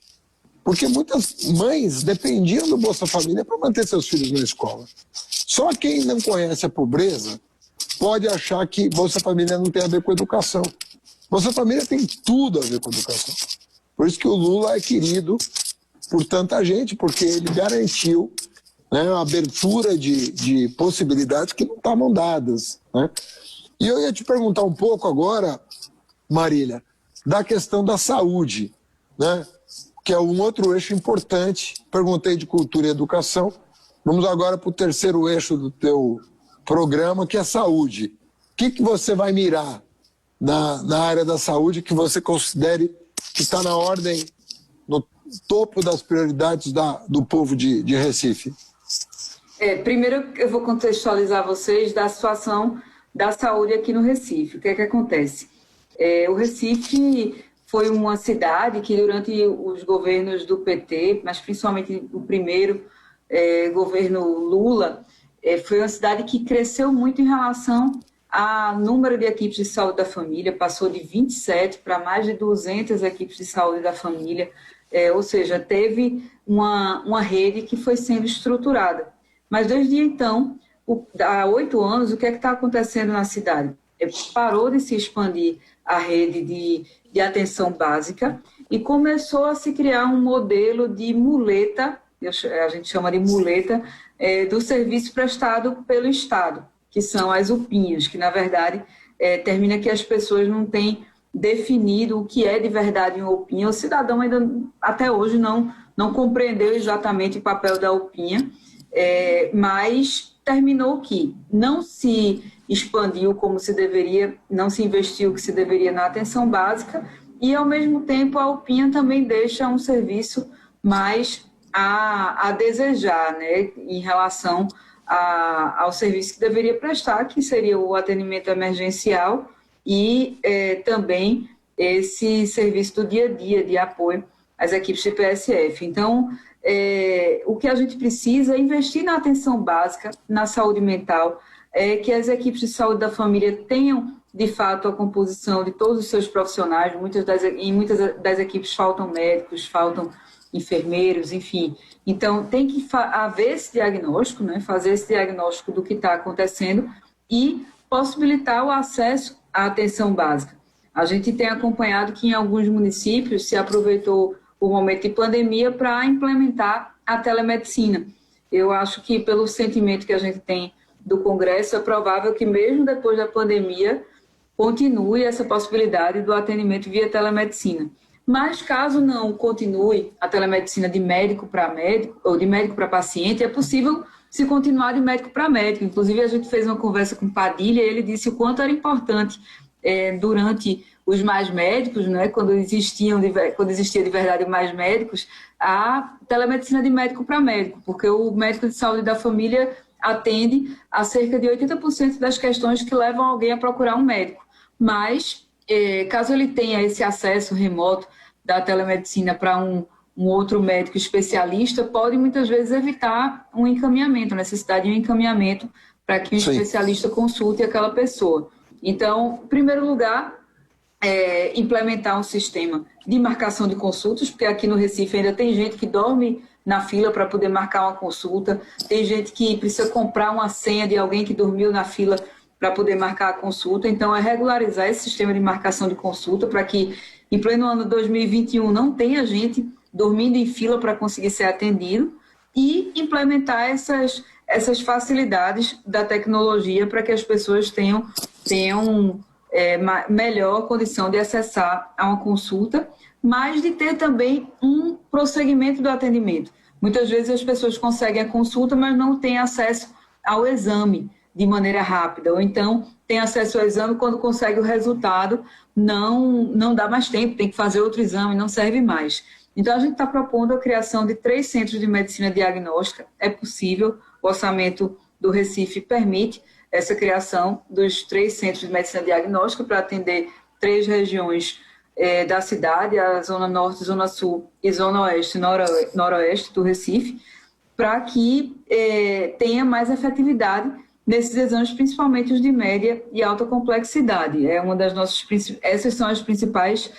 Porque muitas mães dependiam do Bolsa Família para manter seus filhos na escola. Só quem não conhece a pobreza pode achar que Bolsa Família não tem a ver com educação. Bolsa Família tem tudo a ver com educação. Por isso que o Lula é querido por tanta gente, porque ele garantiu, né, uma abertura de possibilidades que não estavam dadas, né? E eu ia te perguntar um pouco agora, Marília, da questão da saúde, né, que é um outro eixo importante. Perguntei de cultura e educação. Vamos agora para o terceiro eixo do teu programa, que é saúde. O que você vai mirar na área da saúde que você considere que está na ordem, no topo das prioridades do povo de Recife? Primeiro eu vou contextualizar vocês da situação da saúde aqui no Recife. O que é que acontece? O Recife foi uma cidade que durante os governos do PT, mas principalmente o primeiro governo Lula, foi uma cidade que cresceu muito em relação ao número de equipes de saúde da família, passou de 27 para mais de 200 equipes de saúde da família, ou seja, teve uma rede que foi sendo estruturada. Mas desde então, há 8 anos, o que é que está acontecendo na cidade? Parou de se expandir a rede de atenção básica e começou a se criar um modelo de muleta, a gente chama de muleta, do serviço prestado pelo Estado, que são as UPinhas, que na verdade termina que as pessoas não têm definido o que é de verdade uma UPinha. O cidadão ainda até hoje não compreendeu exatamente o papel da UPinha, mas terminou que não se expandiu como se deveria, não se investiu o que se deveria na atenção básica e, ao mesmo tempo, a UPinha também deixa um serviço mais a desejar, né, em relação ao serviço que deveria prestar, que seria o atendimento emergencial e também esse serviço do dia a dia de apoio às equipes de PSF. Então, o que a gente precisa é investir na atenção básica, na saúde mental, que as equipes de saúde da família tenham, de fato, a composição de todos os seus profissionais. Em muitas das equipes faltam médicos, faltam enfermeiros, enfim. Então, tem que haver esse diagnóstico, né, fazer esse diagnóstico do que está acontecendo e possibilitar o acesso à atenção básica. A gente tem acompanhado que em alguns municípios se aproveitou o momento de pandemia para implementar a telemedicina. Eu acho que, pelo sentimento que a gente tem do Congresso, é provável que mesmo depois da pandemia continue essa possibilidade do atendimento via telemedicina. Mas caso não continue a telemedicina de médico para médico ou de médico para paciente, é possível se continuar de médico para médico. Inclusive, a gente fez uma conversa com Padilha e ele disse o quanto era importante durante os mais médicos, né, quando existia de verdade mais médicos, a telemedicina de médico para médico, porque o médico de saúde da família atende a cerca de 80% das questões que levam alguém a procurar um médico. Mas, caso ele tenha esse acesso remoto da telemedicina para um outro médico especialista, pode muitas vezes evitar um encaminhamento, a necessidade de um encaminhamento para que o especialista consulte aquela pessoa. Então, em primeiro lugar, implementar um sistema de marcação de consultas, porque aqui no Recife ainda tem gente que dorme na fila para poder marcar uma consulta, tem gente que precisa comprar uma senha de alguém que dormiu na fila para poder marcar a consulta. Então, regularizar esse sistema de marcação de consulta para que, em pleno ano 2021, não tenha gente dormindo em fila para conseguir ser atendido e implementar essas facilidades da tecnologia para que as pessoas tenham melhor condição de acessar a uma consulta, mas de ter também um prosseguimento do atendimento. Muitas vezes as pessoas conseguem a consulta, mas não têm acesso ao exame de maneira rápida, ou então tem acesso ao exame quando consegue o resultado, não dá mais tempo, tem que fazer outro exame, não serve mais. Então a gente está propondo a criação de 3 centros de medicina diagnóstica, é possível, o orçamento do Recife permite essa criação dos 3 centros de medicina diagnóstica para atender 3 regiões da cidade, a Zona Norte, Zona Sul e Zona Oeste e Noroeste do Recife, para que tenha mais efetividade nesses exames, principalmente os de média e alta complexidade. Essas são as principais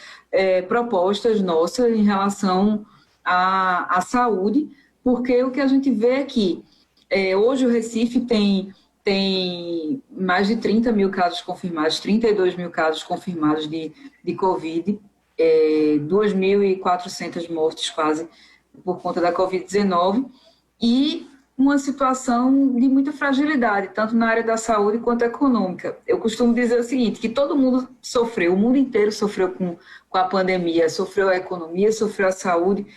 propostas nossas em relação à saúde, porque o que a gente vê é que hoje o Recife tem mais de 30 mil casos confirmados, 32 mil casos confirmados de Covid, 2.400 mortes quase por conta da Covid-19, e uma situação de muita fragilidade, tanto na área da saúde quanto econômica. Eu costumo dizer o seguinte, que todo mundo sofreu, o mundo inteiro sofreu com a pandemia, sofreu a economia, sofreu a saúde,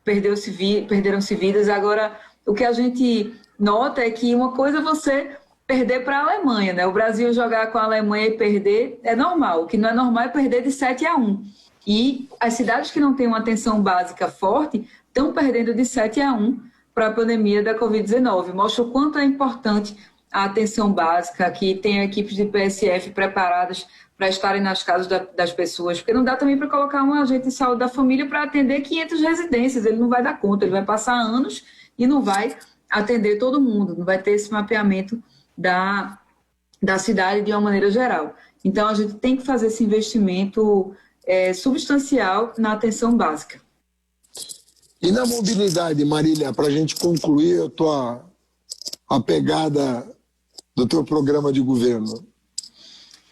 perderam-se vidas. Agora, o que a gente nota é que uma coisa é você perder para a Alemanha, né? O Brasil jogar com a Alemanha e perder é normal, o que não é normal é perder de 7-1. E as cidades que não têm uma atenção básica forte estão perdendo de 7-1 para a pandemia da Covid-19. Mostra o quanto é importante a atenção básica, que tem equipes de PSF preparadas para estarem nas casas das pessoas, porque não dá também para colocar um agente de saúde da família para atender 500 residências, ele não vai dar conta, ele vai passar anos e não vai atender todo mundo, não vai ter esse mapeamento da cidade de uma maneira geral. Então, a gente tem que fazer esse investimento substancial na atenção básica. E na mobilidade, Marília, para a gente concluir a pegada do teu programa de governo?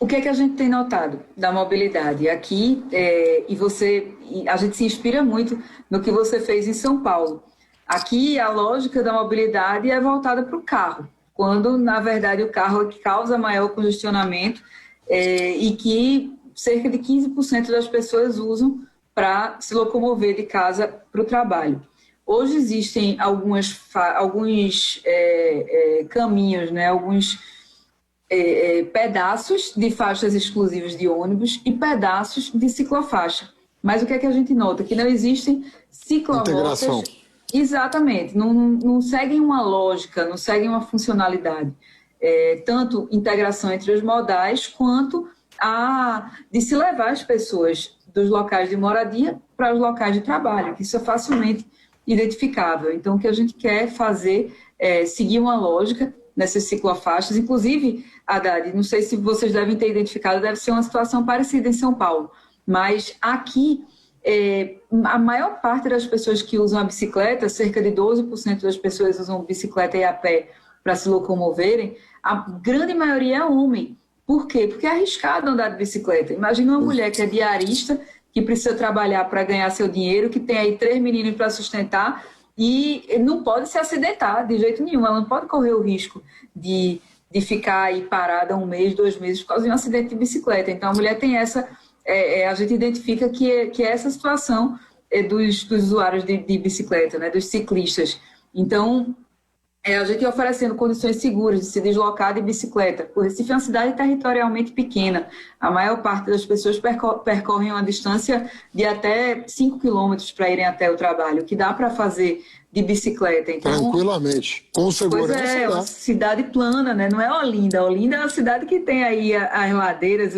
O que é que a gente tem notado da mobilidade? Aqui, a gente se inspira muito no que você fez em São Paulo. Aqui, a lógica da mobilidade é voltada para o carro, quando, na verdade, o carro é que causa maior congestionamento e que cerca de 15% das pessoas usam para se locomover de casa para o trabalho. Hoje existem alguns caminhos, né, alguns pedaços de faixas exclusivas de ônibus e pedaços de ciclofaixa. Mas o que é que a gente nota? Que não existem ciclomotas. Integração. Exatamente, não seguem uma lógica, não seguem uma funcionalidade. Tanto integração entre os modais, quanto de se levar as pessoas dos locais de moradia para os locais de trabalho, que isso é facilmente identificável. Então, o que a gente quer fazer é seguir uma lógica nessas ciclofaixas. Inclusive, Haddad, não sei se vocês devem ter identificado, deve ser uma situação parecida em São Paulo, mas aqui a maior parte das pessoas que usam a bicicleta, cerca de 12% das pessoas usam bicicleta e a pé para se locomoverem, a grande maioria é homem. Por quê? Porque é arriscado andar de bicicleta. Imagina uma mulher que é diarista, que precisa trabalhar para ganhar seu dinheiro, que tem aí 3 meninos para sustentar e não pode se acidentar de jeito nenhum. Ela não pode correr o risco de ficar aí parada 1 mês, 2 meses por causa de um acidente de bicicleta. Então, a mulher tem essa... a gente identifica que é essa situação dos usuários de bicicleta, né, dos ciclistas. Então, a gente oferecendo condições seguras de se deslocar de bicicleta. O Recife é uma cidade territorialmente pequena. A maior parte das pessoas percorrem uma distância de até 5 quilômetros para irem até o trabalho, que dá para fazer de bicicleta. Então, tranquilamente, com segurança. Pois é uma cidade plana, né? Não é Olinda. Olinda é uma cidade que tem aí as ladeiras,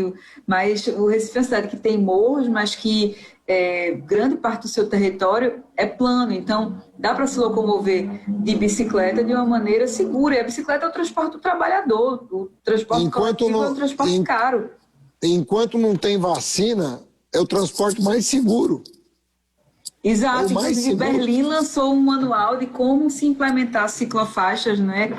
mas o Recife é uma cidade que tem morros, mas que grande parte do seu território é plano. Então, dá para se locomover de bicicleta de uma maneira segura. E a bicicleta é o transporte do trabalhador. O transporte coletivo é um transporte caro. Enquanto não tem vacina, é o transporte mais seguro. Exato, inclusive Berlim lançou um manual de como se implementar ciclofaixas, né,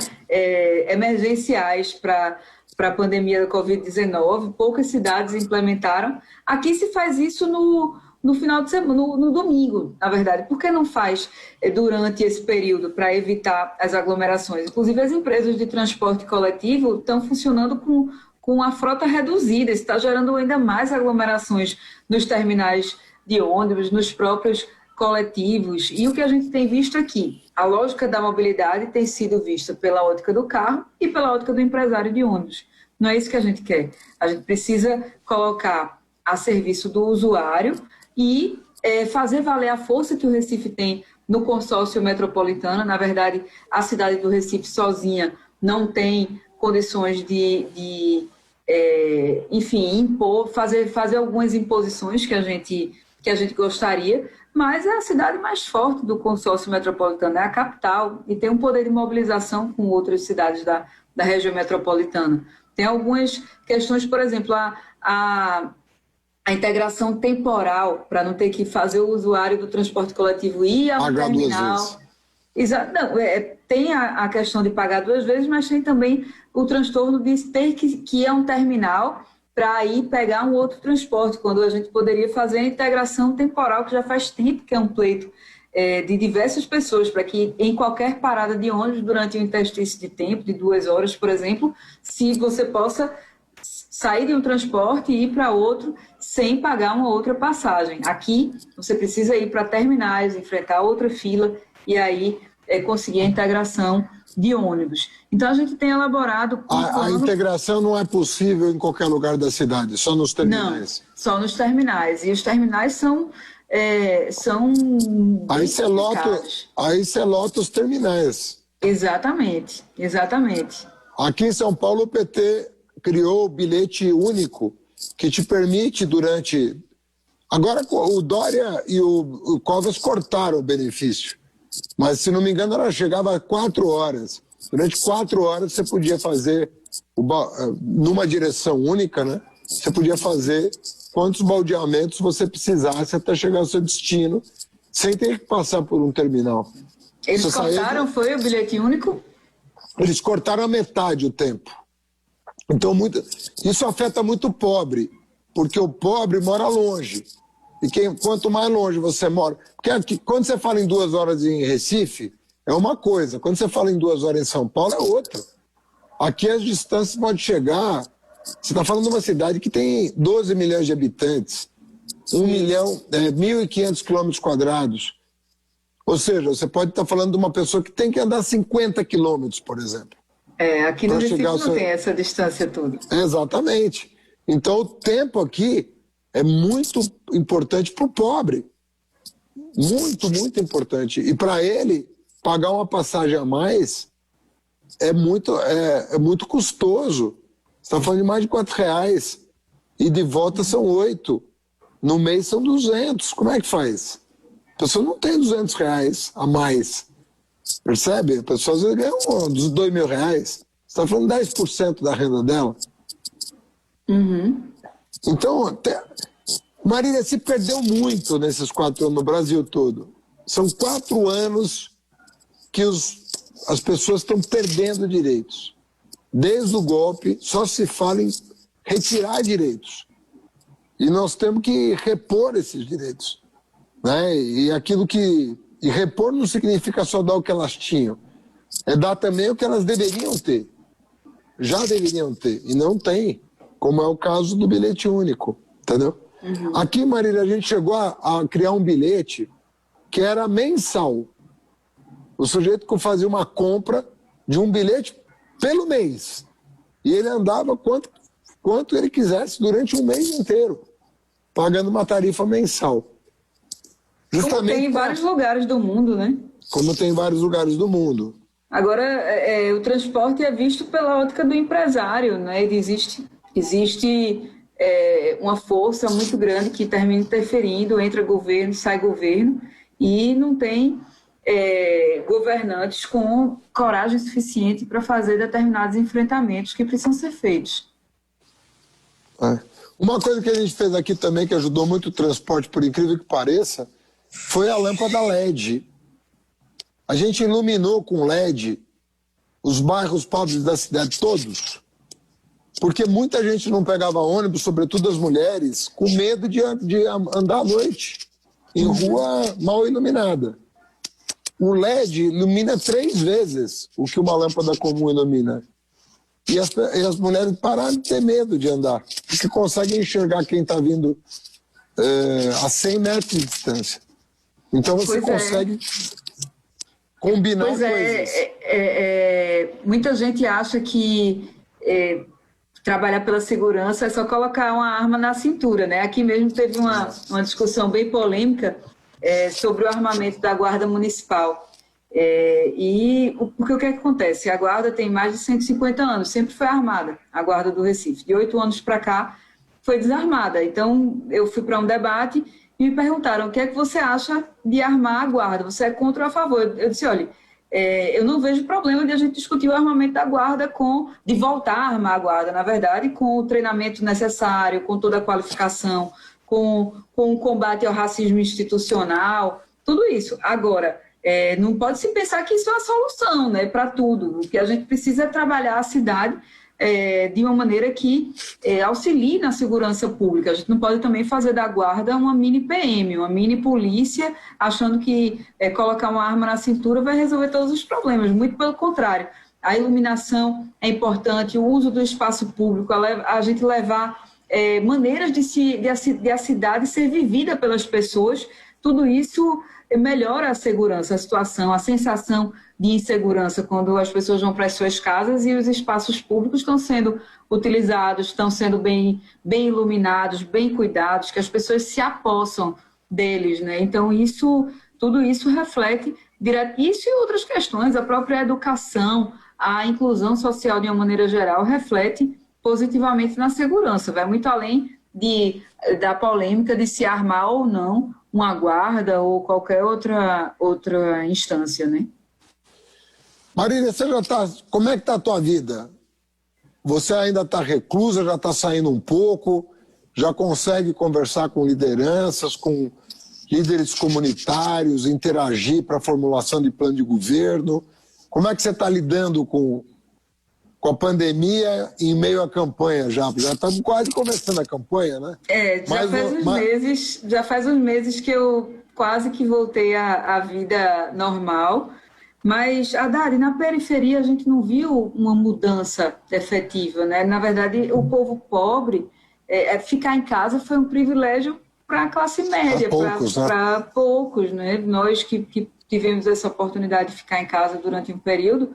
emergenciais para a pandemia da Covid-19. Poucas cidades implementaram. Aqui se faz isso no final de semana, no domingo, na verdade. Por que não faz durante esse período para evitar as aglomerações? Inclusive as empresas de transporte coletivo estão funcionando com a frota reduzida. Isso está gerando ainda mais aglomerações nos terminais de ônibus, nos próprios coletivos. E o que a gente tem visto aqui, a lógica da mobilidade tem sido vista pela ótica do carro e pela ótica do empresário de ônibus. Não é isso que a gente quer. A gente precisa colocar a serviço do usuário e fazer valer a força que o Recife tem no consórcio metropolitano. Na verdade, a cidade do Recife sozinha não tem condições de impor, fazer algumas imposições que a gente gostaria, mas é a cidade mais forte do consórcio metropolitano, é a capital, e tem um poder de mobilização com outras cidades da região metropolitana. Tem algumas questões, por exemplo, a integração temporal, para não ter que fazer o usuário do transporte coletivo ir ao Pagar duas terminal. vezes. Não, tem a questão de pagar duas vezes, mas tem também o transtorno de ter que ir a um terminal para ir pegar um outro transporte, quando a gente poderia fazer a integração temporal, que já faz tempo que é um pleito de diversas pessoas, para que em qualquer parada de ônibus, durante um interstício de tempo, de 2 horas, por exemplo, se você possa sair de um transporte e ir para outro sem pagar uma outra passagem. Aqui, você precisa ir para terminais, enfrentar outra fila e aí conseguir a integração de ônibus. Então, a gente tem elaborado... A integração não é possível em qualquer lugar da cidade, só nos terminais. Não, só nos terminais. E os terminais são Aí você lota os terminais. Exatamente, exatamente. Aqui em São Paulo, o PT criou o bilhete único, que te permite durante... Agora, o Dória e o Covas cortaram o benefício. Mas, se não me engano, ela chegava a 4 horas. Durante 4 horas, você podia fazer, numa direção única, né? Você podia fazer quantos baldeamentos você precisasse até chegar ao seu destino, sem ter que passar por um terminal. Eles cortaram, foi o bilhete único? Eles cortaram a metade o tempo. Então, isso afeta muito o pobre, porque o pobre mora longe. E quanto mais longe você mora... Porque aqui, quando você fala em 2 horas em Recife, é uma coisa. Quando você fala em 2 horas em São Paulo, é outra. Aqui as distâncias podem chegar... Você está falando de uma cidade que tem 12 milhões de habitantes, 1.500 quilômetros quadrados. Ou seja, você pode estar falando de uma pessoa que tem que andar 50 quilômetros, por exemplo. Aqui no Recife não tem essa distância toda. Exatamente. Então, o tempo aqui é muito importante para o pobre. Muito, muito importante. E para ele, pagar uma passagem a mais é muito custoso. Você está falando de mais de R$4. E de volta são 8. No mês são 200. Como é que faz? A pessoa não tem R$200 a mais. Percebe? A pessoa às vezes ganha uns R$2.000. Você está falando 10% da renda dela. Uhum. Então, Marília, se perdeu muito nesses 4 anos no Brasil todo. São 4 anos que as pessoas estão perdendo direitos. Desde o golpe, só se fala em retirar direitos. E nós temos que repor esses direitos. Né? E repor não significa só dar o que elas tinham. É dar também o que elas deveriam ter. Já deveriam ter. E não tem. Como é o caso do bilhete único. Entendeu? Uhum. Aqui, Marília, a gente chegou a criar um bilhete que era mensal. O sujeito que fazia uma compra de um bilhete pelo mês. E ele andava quanto ele quisesse durante um mês inteiro, pagando uma tarifa mensal. Justamente como tem em vários lugares do mundo, né? Como tem em vários lugares do mundo. Agora, o transporte é visto pela ótica do empresário, né? Existe uma força muito grande que termina interferindo, entra governo, sai governo, e não tem governantes com coragem suficiente para fazer determinados enfrentamentos que precisam ser feitos. Uma coisa que a gente fez aqui também, que ajudou muito o transporte, por incrível que pareça, foi a lâmpada LED. A gente iluminou com LED os bairros pobres da cidade todos, porque muita gente não pegava ônibus, sobretudo as mulheres, com medo de andar à noite, em rua mal iluminada. O LED ilumina 3 vezes o que uma lâmpada comum ilumina. E as mulheres pararam de ter medo de andar, porque conseguem enxergar quem está vindo a 100 metros de distância. Então você consegue combinar coisas. Muita gente acha que trabalhar pela segurança é só colocar uma arma na cintura, né? Aqui mesmo teve uma discussão bem polêmica sobre o armamento da Guarda Municipal. Porque o que acontece? A Guarda tem mais de 150 anos, sempre foi armada, a Guarda do Recife. De 8 anos para cá, foi desarmada. Então, eu fui para um debate e me perguntaram: o que é que você acha de armar a Guarda? Você é contra ou a favor? Eu disse: olha, eu não vejo problema de a gente discutir o armamento da Guarda, de voltar a armar a Guarda, na verdade, com o treinamento necessário, com toda a qualificação com o combate ao racismo institucional, tudo isso. Agora, não pode se pensar que isso é a solução, né, para tudo. O que a gente precisa é trabalhar a cidade de uma maneira que auxilie na segurança pública. A gente não pode também fazer da guarda uma mini PM, uma mini polícia, achando que colocar uma arma na cintura vai resolver todos os problemas. Muito pelo contrário. A iluminação é importante, o uso do espaço público, a gente levar maneiras de a cidade ser vivida pelas pessoas. Tudo isso melhora a segurança, a situação, a sensação de insegurança quando as pessoas vão para as suas casas e os espaços públicos estão sendo utilizados, estão sendo bem iluminados, bem cuidados, que as pessoas se apossam deles, né? Então, tudo isso reflete direto. Isso e outras questões, a própria educação, a inclusão social de uma maneira geral reflete positivamente na segurança, vai muito além da polêmica de se armar ou não uma guarda ou qualquer outra instância, né? Marília, como é que está a tua vida? Você ainda está reclusa, já está saindo um pouco, já consegue conversar com lideranças, com líderes comunitários, interagir para a formulação de plano de governo? Como é que você está lidando com a pandemia em meio à campanha já? Já estamos quase começando a campanha, né? Já faz uns meses que eu quase que voltei à vida normal. Mas, Haddad, na periferia a gente não viu uma mudança efetiva, né? Na verdade, o povo pobre, ficar em casa foi um privilégio para a classe média, para poucos, né? Nós que tivemos essa oportunidade de ficar em casa durante um período,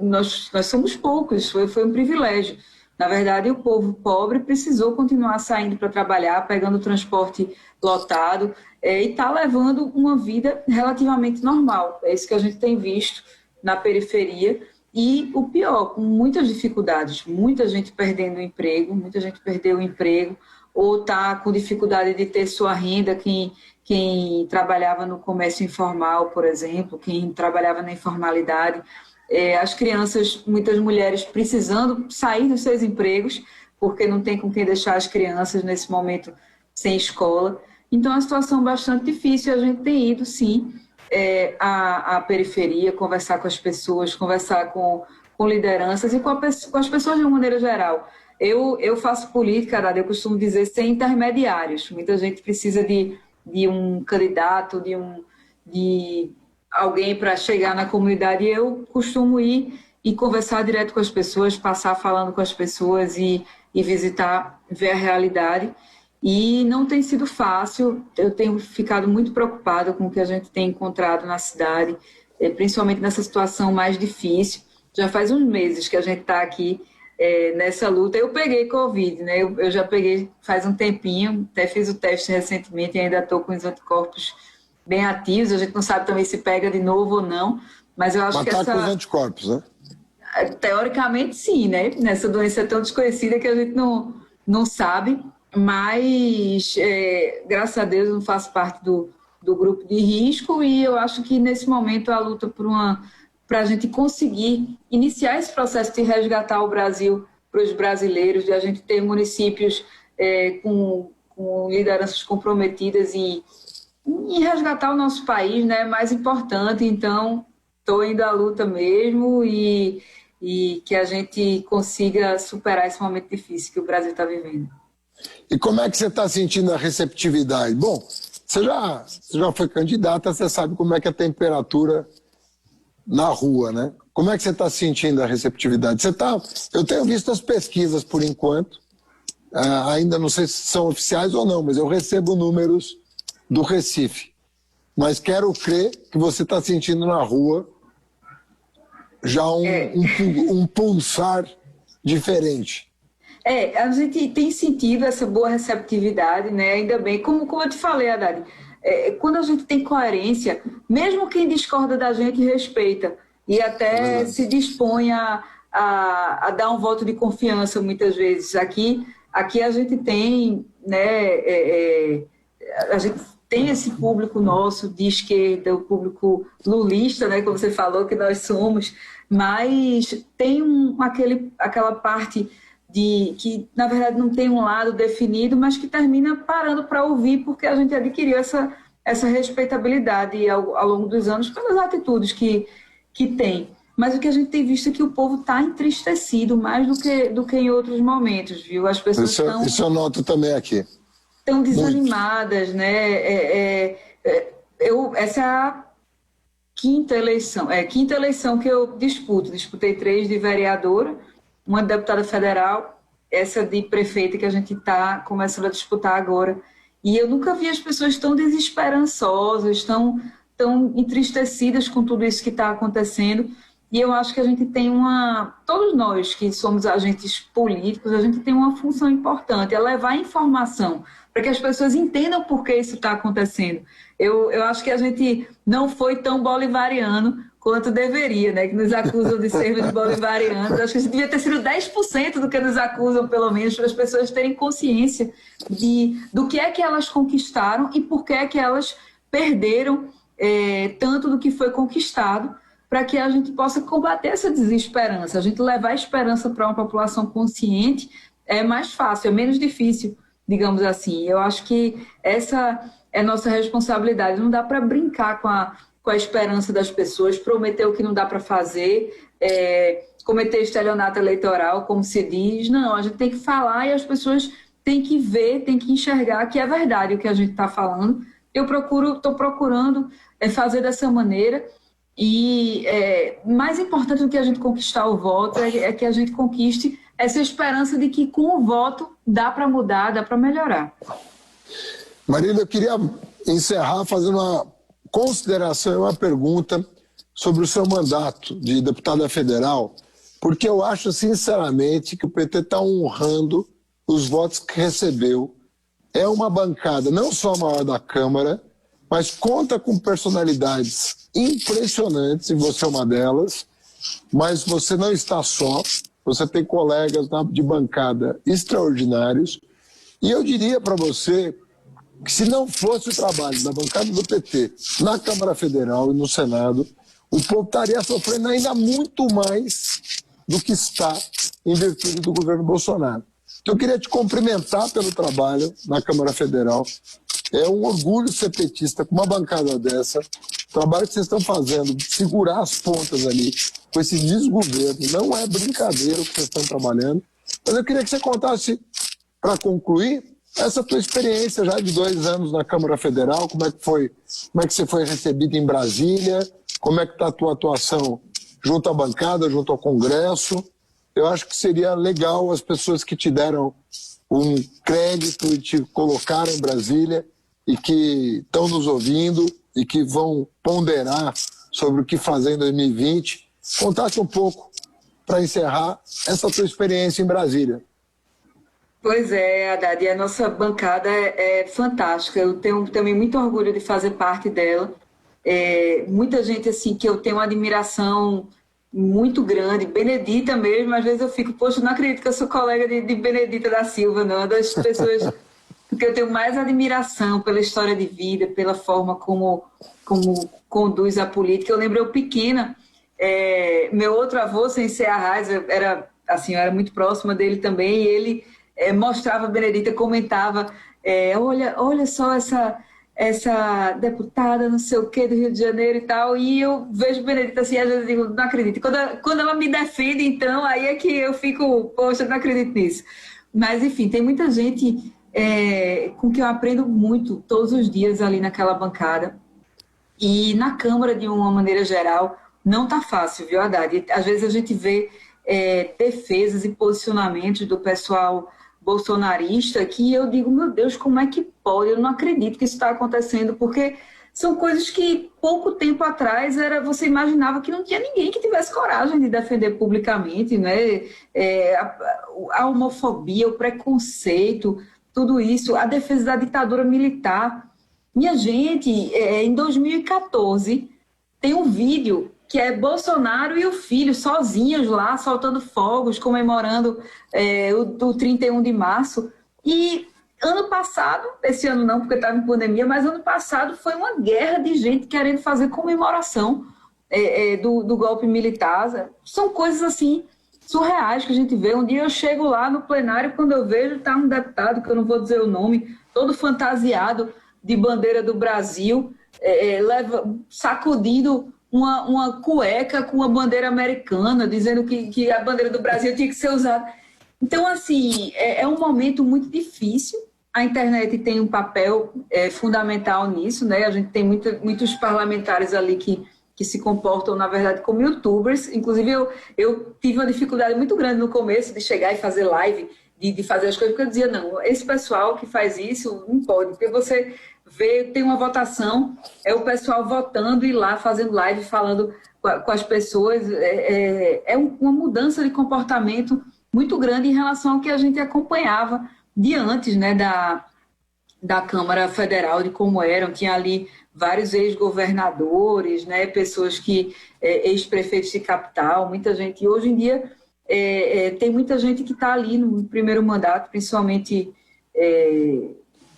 nós somos poucos, foi um privilégio. Na verdade, o povo pobre precisou continuar saindo para trabalhar, pegando transporte lotado e está levando uma vida relativamente normal. É isso que a gente tem visto na periferia. E o pior, com muitas dificuldades, muita gente perdendo o emprego, muita gente perdeu o emprego ou está com dificuldade de ter sua renda, quem trabalhava no comércio informal, por exemplo, quem trabalhava na informalidade. As crianças, muitas mulheres precisando sair dos seus empregos, porque não tem com quem deixar as crianças nesse momento sem escola. Então, é uma situação bastante difícil. A gente tem ido, sim, à periferia, conversar com as pessoas, conversar com lideranças e com as pessoas de uma maneira geral. Eu faço política, Haddad, eu costumo dizer, sem intermediários. Muita gente precisa de um candidato, de alguém para chegar na comunidade. Eu costumo ir e conversar direto com as pessoas, passar falando com as pessoas e visitar, ver a realidade. E não tem sido fácil. Eu tenho ficado muito preocupada com o que a gente tem encontrado na cidade, principalmente nessa situação mais difícil. Já faz uns meses que a gente está aqui nessa luta. Eu peguei Covid, né? Eu já peguei faz um tempinho, até fiz o teste recentemente e ainda estou com os anticorpos bem ativos. A gente não sabe também se pega de novo ou não, mas eu acho que essa... com os anticorpos, né? Teoricamente, sim, né? Nessa doença tão desconhecida que a gente não sabe, mas graças a Deus não faço parte do grupo de risco e eu acho que nesse momento a luta para a gente conseguir iniciar esse processo de resgatar o Brasil para os brasileiros, de a gente ter municípios com lideranças comprometidas em resgatar o nosso país, né, é mais importante. Então, estou indo à luta mesmo e que a gente consiga superar esse momento difícil que o Brasil está vivendo. E como é que você está sentindo a receptividade? Bom, você já foi candidata, você sabe como é que é a temperatura na rua, né? Como é que você está sentindo a receptividade? Eu tenho visto as pesquisas por enquanto, ainda não sei se são oficiais ou não, mas eu recebo números do Recife. Mas quero crer que você está sentindo na rua já um pulsar diferente. A gente tem sentido essa boa receptividade, né? Ainda bem, como eu te falei, Haddad, quando a gente tem coerência, mesmo quem discorda da gente respeita e até se dispõe a dar um voto de confiança muitas vezes. Aqui a gente tem, né, a gente tem esse público nosso de esquerda, o público lulista, né, como você falou que nós somos, mas tem aquela parte que, na verdade, não tem um lado definido, mas que termina parando para ouvir, porque a gente adquiriu essa respeitabilidade ao longo dos anos pelas atitudes que tem. Mas o que a gente tem visto é que o povo está entristecido mais do que em outros momentos, viu? As pessoas isso eu noto também aqui. Estão desanimadas, né? Essa é a quinta eleição que eu disputei 3 de vereadora, uma de deputada federal, essa de prefeita que a gente está começando a disputar agora. E eu nunca vi as pessoas tão desesperançosas, tão entristecidas com tudo isso que está acontecendo. E eu acho que a gente tem todos nós que somos agentes políticos, a gente tem uma função importante, é levar informação para que as pessoas entendam por que isso está acontecendo. Eu acho que a gente não foi tão bolivariano quanto deveria, né? Que nos acusam de sermos bolivarianos. Acho que a gente devia ter sido 10% do que nos acusam, pelo menos, para as pessoas terem consciência do que é que elas conquistaram e por que é que elas perderam tanto do que foi conquistado, para que a gente possa combater essa desesperança. A gente levar a esperança para uma população consciente é mais fácil, é menos difícil, digamos assim. Eu acho que essa é nossa responsabilidade. Não dá para brincar com a esperança das pessoas, prometer o que não dá para fazer, cometer estelionato eleitoral, como se diz. Não, a gente tem que falar e as pessoas têm que ver, têm que enxergar que é verdade o que a gente está falando. Eu estou procurando fazer dessa maneira. E mais importante do que a gente conquistar o voto é que a gente conquiste essa esperança de que com o voto dá para mudar, dá para melhorar. Marília, eu queria encerrar fazendo uma consideração e uma pergunta sobre o seu mandato de deputada federal, porque eu acho sinceramente que o PT está honrando os votos que recebeu. É uma bancada não só a maior da Câmara, mas conta com personalidades impressionantes, e você é uma delas, mas você não está só, você tem colegas de bancada extraordinários, e eu diria para você que se não fosse o trabalho da bancada do PT na Câmara Federal e no Senado, o povo estaria sofrendo ainda muito mais do que está em virtude do governo Bolsonaro. Então eu queria te cumprimentar pelo trabalho na Câmara Federal. É um orgulho ser petista com uma bancada dessa. O trabalho que vocês estão fazendo, de segurar as pontas ali com esse desgoverno, não é brincadeira o que vocês estão trabalhando. Mas eu queria que você contasse, para concluir, essa tua experiência já de 2 anos na Câmara Federal, como é que você foi recebido em Brasília, como é que está a tua atuação junto à bancada, junto ao Congresso. Eu acho que seria legal as pessoas que te deram um crédito e te colocaram em Brasília e que estão nos ouvindo e que vão ponderar sobre o que fazer em 2020. Contasse um pouco, para encerrar, essa tua experiência em Brasília. Pois é, Haddad, e a nossa bancada é fantástica. Eu tenho também muito orgulho de fazer parte dela. Muita gente assim que eu tenho uma admiração muito grande, Benedita mesmo, às vezes eu fico, poxa, não acredito que eu sou colega de Benedita da Silva, não, uma das pessoas que eu tenho mais admiração pela história de vida, pela forma como conduz a política. Eu lembro eu pequena, meu outro avô, sem ser Arraes, eu era muito próxima dele também, e ele mostrava a Benedita, comentava, olha só essa deputada, não sei o que, do Rio de Janeiro e tal, e eu vejo Benedita assim, às vezes eu digo, não acredito. Quando ela me defende, então, aí é que eu fico, poxa, não acredito nisso. Mas, enfim, tem muita gente com que eu aprendo muito todos os dias ali naquela bancada. E na Câmara, de uma maneira geral, não está fácil, viu, Haddad? Às vezes a gente vê defesas e posicionamentos do pessoal bolsonarista que eu digo, meu Deus, como é que pode? Eu não acredito que isso está acontecendo, porque são coisas que pouco tempo atrás você imaginava que não tinha ninguém que tivesse coragem de defender publicamente, né? A homofobia, o preconceito, tudo isso, a defesa da ditadura militar. Minha gente, em 2014, tem um vídeo que é Bolsonaro e o filho sozinhos lá, soltando fogos, comemorando o 31 de março. E ano passado, esse ano não, porque estava em pandemia, mas ano passado foi uma guerra de gente querendo fazer comemoração do golpe militar. São coisas assim surreais que a gente vê. Um dia eu chego lá no plenário, quando eu vejo, está um deputado, que eu não vou dizer o nome, todo fantasiado de bandeira do Brasil, sacudindo uma cueca com a bandeira americana, dizendo que a bandeira do Brasil tinha que ser usada. Então, assim, é um momento muito difícil. A internet tem um papel fundamental nisso, né? A gente tem muitos parlamentares ali que se comportam, na verdade, como youtubers. Inclusive, eu tive uma dificuldade muito grande no começo de chegar e fazer live, de fazer as coisas, porque eu dizia, não, esse pessoal que faz isso não pode, porque você vê, tem uma votação, é o pessoal votando e lá fazendo live, falando com as pessoas. Uma mudança de comportamento muito grande em relação ao que a gente acompanhava de antes, né, da Câmara Federal, de como eram. Tinha ali vários ex-governadores, né, pessoas ex-prefeitos de capital, muita gente. E hoje em dia tem muita gente que está ali no primeiro mandato, principalmente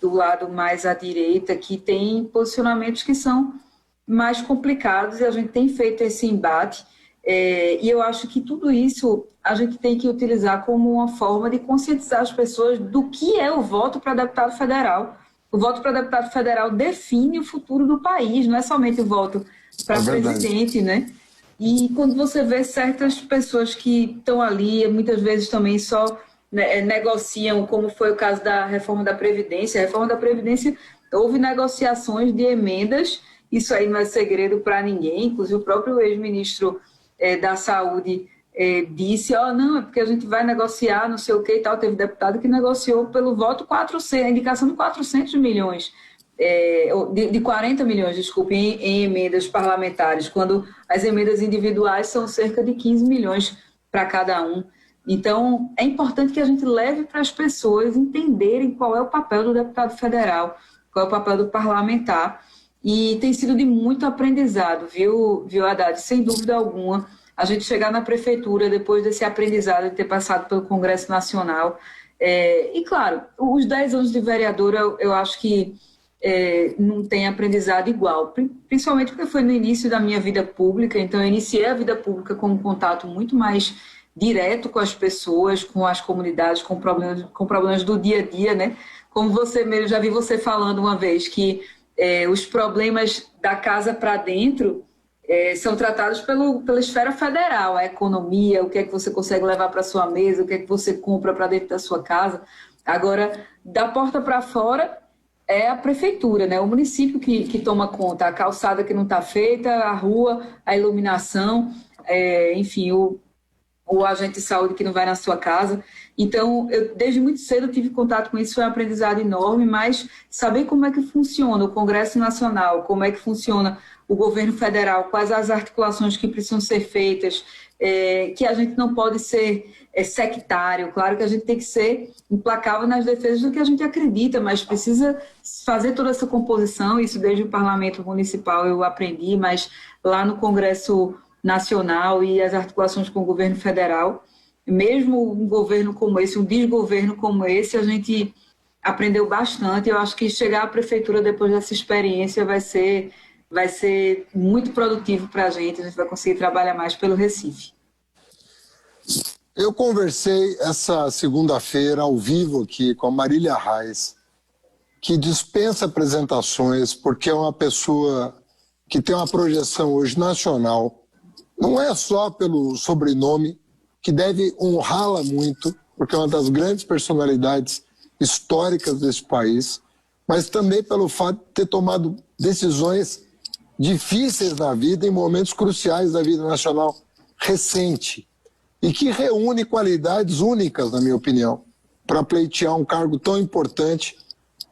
do lado mais à direita, que tem posicionamentos que são mais complicados, e a gente tem feito esse embate. E eu acho que tudo isso a gente tem que utilizar como uma forma de conscientizar as pessoas do que é o voto para deputado federal. O voto para deputado federal define o futuro do país, não é somente o voto para presidente, né? E quando você vê certas pessoas que estão ali, muitas vezes também só negociam, como foi o caso da reforma da Previdência. A reforma da Previdência, houve negociações de emendas, isso aí não é segredo para ninguém, inclusive o próprio ex-ministro da Saúde disse, não, é porque a gente vai negociar, não sei o que e tal. Teve deputado que negociou pelo voto 400, a indicação de 400 milhões, de 40 milhões, desculpe, em emendas parlamentares, quando as emendas individuais são cerca de 15 milhões para cada um. Então, é importante que a gente leve para as pessoas entenderem qual é o papel do deputado federal, qual é o papel do parlamentar, e tem sido de muito aprendizado, viu, Haddad? Sem dúvida alguma, a gente chegar na prefeitura depois desse aprendizado de ter passado pelo Congresso Nacional. E, claro, os 10 anos de vereadora, eu acho que não tem aprendizado igual, principalmente porque foi no início da minha vida pública. Então eu iniciei a vida pública com um contato muito mais direto com as pessoas, com as comunidades, com problemas do dia a dia, né? Como você mesmo, já vi você falando uma vez que os problemas da casa para dentro são tratados pela esfera federal, a economia, o que é que você consegue levar para sua mesa, o que é que você compra para dentro da sua casa. Agora, da porta para fora, é a prefeitura, né? O município que toma conta, a calçada que não está feita, a rua, a iluminação, enfim, o agente de saúde que não vai na sua casa. Então, eu desde muito cedo tive contato com isso, foi um aprendizado enorme, mas saber como é que funciona o Congresso Nacional, como é que funciona o governo federal, quais as articulações que precisam ser feitas, que a gente não pode ser sectário. Claro que a gente tem que ser implacável nas defesas do que a gente acredita, mas precisa fazer toda essa composição. Isso desde o parlamento municipal eu aprendi, mas lá no Congresso Nacional e as articulações com o governo federal, mesmo um governo como esse, um desgoverno como esse, a gente aprendeu bastante. Eu acho que chegar à prefeitura depois dessa experiência vai ser muito produtivo para a gente vai conseguir trabalhar mais pelo Recife. Eu conversei essa segunda-feira ao vivo aqui com a Marília Reis, que dispensa apresentações porque é uma pessoa que tem uma projeção hoje nacional. Não é só pelo sobrenome, que deve honrá-la muito, porque é uma das grandes personalidades históricas desse país, mas também pelo fato de ter tomado decisões difíceis na vida, em momentos cruciais da vida nacional recente, e que reúne qualidades únicas, na minha opinião, para pleitear um cargo tão importante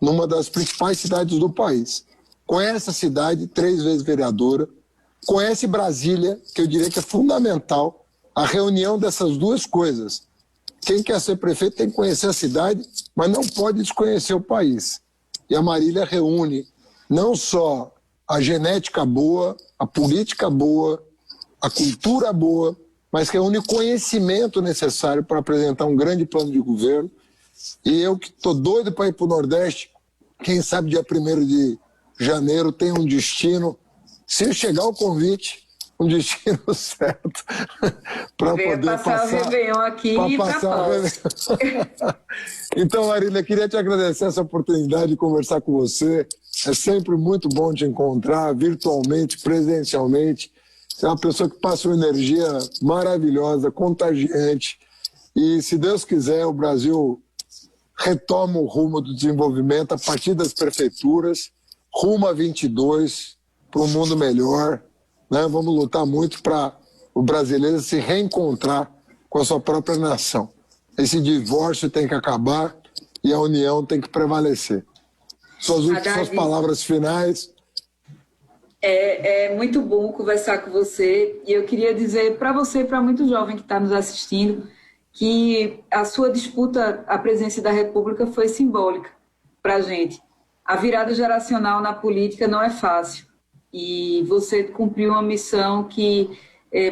numa das principais cidades do país. Conhece a cidade, 3 vezes vereadora, conhece Brasília, que eu diria que é fundamental a reunião dessas duas coisas. Quem quer ser prefeito tem que conhecer a cidade, mas não pode desconhecer o país. E a Marília reúne não só a genética boa, a política boa, a cultura boa, mas reúne o conhecimento necessário para apresentar um grande plano de governo. E eu que estou doido para ir para o Nordeste, quem sabe dia 1º de janeiro tem um destino. Se chegar o convite, um destino certo para poder passar o Réveillon aqui e passar Então, Marília, queria te agradecer essa oportunidade de conversar com você. É sempre muito bom te encontrar virtualmente, presencialmente. Você é uma pessoa que passa uma energia maravilhosa, contagiante. E, se Deus quiser, o Brasil retoma o rumo do desenvolvimento a partir das prefeituras, rumo a 22, para um mundo melhor. Né? Vamos lutar muito para o brasileiro se reencontrar com a sua própria nação. Esse divórcio tem que acabar e a união tem que prevalecer. Suas palavras finais. É muito bom conversar com você e eu queria dizer para você e para muito jovem que está nos assistindo que a sua disputa à presidência da República foi simbólica para a gente. A virada geracional na política não é fácil e você cumpriu uma missão que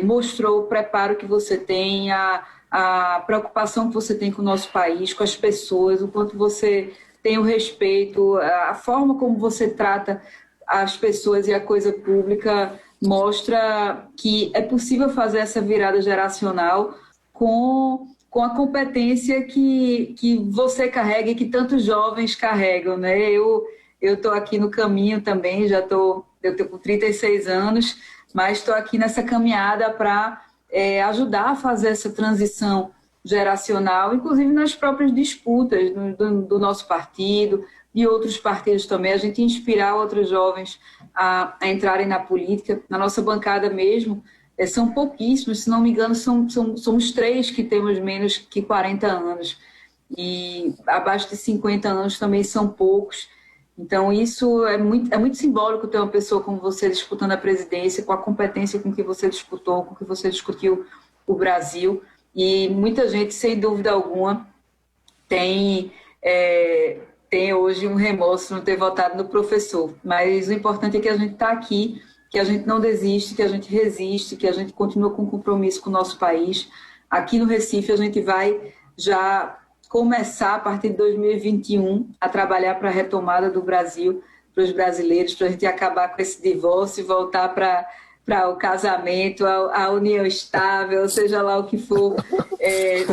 mostrou o preparo que você tem, a preocupação que você tem com o nosso país, com as pessoas, o quanto você tem o respeito, a forma como você trata as pessoas e a coisa pública mostra que é possível fazer essa virada geracional com a competência que você carrega e que tantos jovens carregam, né? Eu estou aqui no caminho também, eu estou com 36 anos, mas estou aqui nessa caminhada para ajudar a fazer essa transição geracional, inclusive nas próprias disputas do nosso partido e outros partidos também, a gente inspirar outros jovens a entrarem na política. Na nossa bancada mesmo, são pouquíssimos, se não me engano, somos 3 que temos menos que 40 anos. E abaixo de 50 anos também são poucos. Então, isso é muito simbólico ter uma pessoa como você disputando a presidência, com a competência com que você disputou, com que você discutiu o Brasil. E muita gente, sem dúvida alguma, tem hoje um remorso não ter votado no professor. Mas o importante é que a gente está aqui, que a gente não desiste, que a gente resiste, que a gente continua com compromisso com o nosso país. Aqui no Recife, a gente vai já começar, a partir de 2021, a trabalhar para a retomada do Brasil, para os brasileiros, para a gente acabar com esse divórcio e voltar para o casamento, a união estável, seja lá o que for,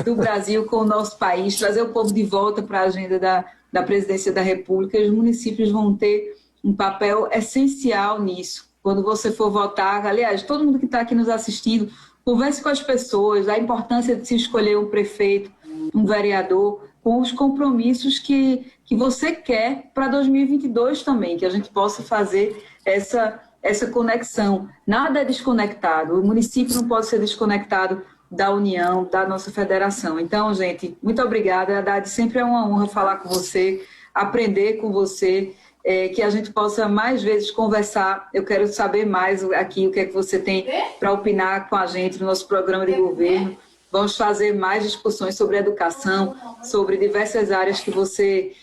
do Brasil com o nosso país, trazer o povo de volta para a agenda da presidência da República. E os municípios vão ter um papel essencial nisso. Quando você for votar, aliás, todo mundo que está aqui nos assistindo, converse com as pessoas, a importância de se escolher um prefeito, um vereador, com os compromissos que você quer para 2022 também, que a gente possa fazer essa conexão. Nada é desconectado, o município não pode ser desconectado da União, da nossa federação. Então, gente, muito obrigada, Haddad, sempre é uma honra falar com você, aprender com você, que a gente possa mais vezes conversar. Eu quero saber mais aqui o que é que você tem para opinar com a gente no nosso programa de governo. Vamos fazer mais discussões sobre educação, sobre diversas áreas que você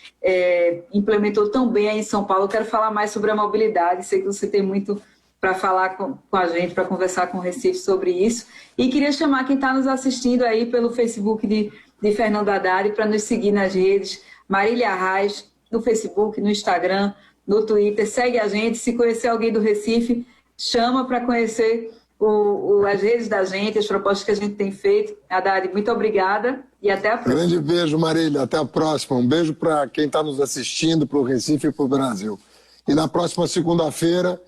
implementou tão bem aí em São Paulo. Eu quero falar mais sobre a mobilidade, sei que você tem muito para falar com a gente, para conversar com o Recife sobre isso. E queria chamar quem está nos assistindo aí pelo Facebook de Fernando Haddad para nos seguir nas redes. Marília Arraes, no Facebook, no Instagram, no Twitter. Segue a gente. Se conhecer alguém do Recife, chama para conhecer as redes da gente, as propostas que a gente tem feito. Haddad, muito obrigada e até a próxima. Grande beijo, Marília. Até a próxima. Um beijo para quem está nos assistindo, para o Recife e para o Brasil. E na próxima segunda-feira,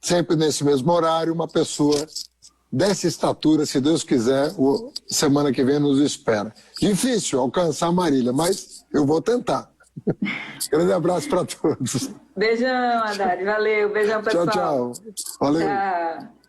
sempre nesse mesmo horário, uma pessoa dessa estatura, se Deus quiser, semana que vem nos espera. Difícil alcançar a Marília, mas eu vou tentar. Grande abraço para todos. Beijão, Haddad. Valeu. Beijão, pessoal. Tchau, tchau. Valeu. Tchau.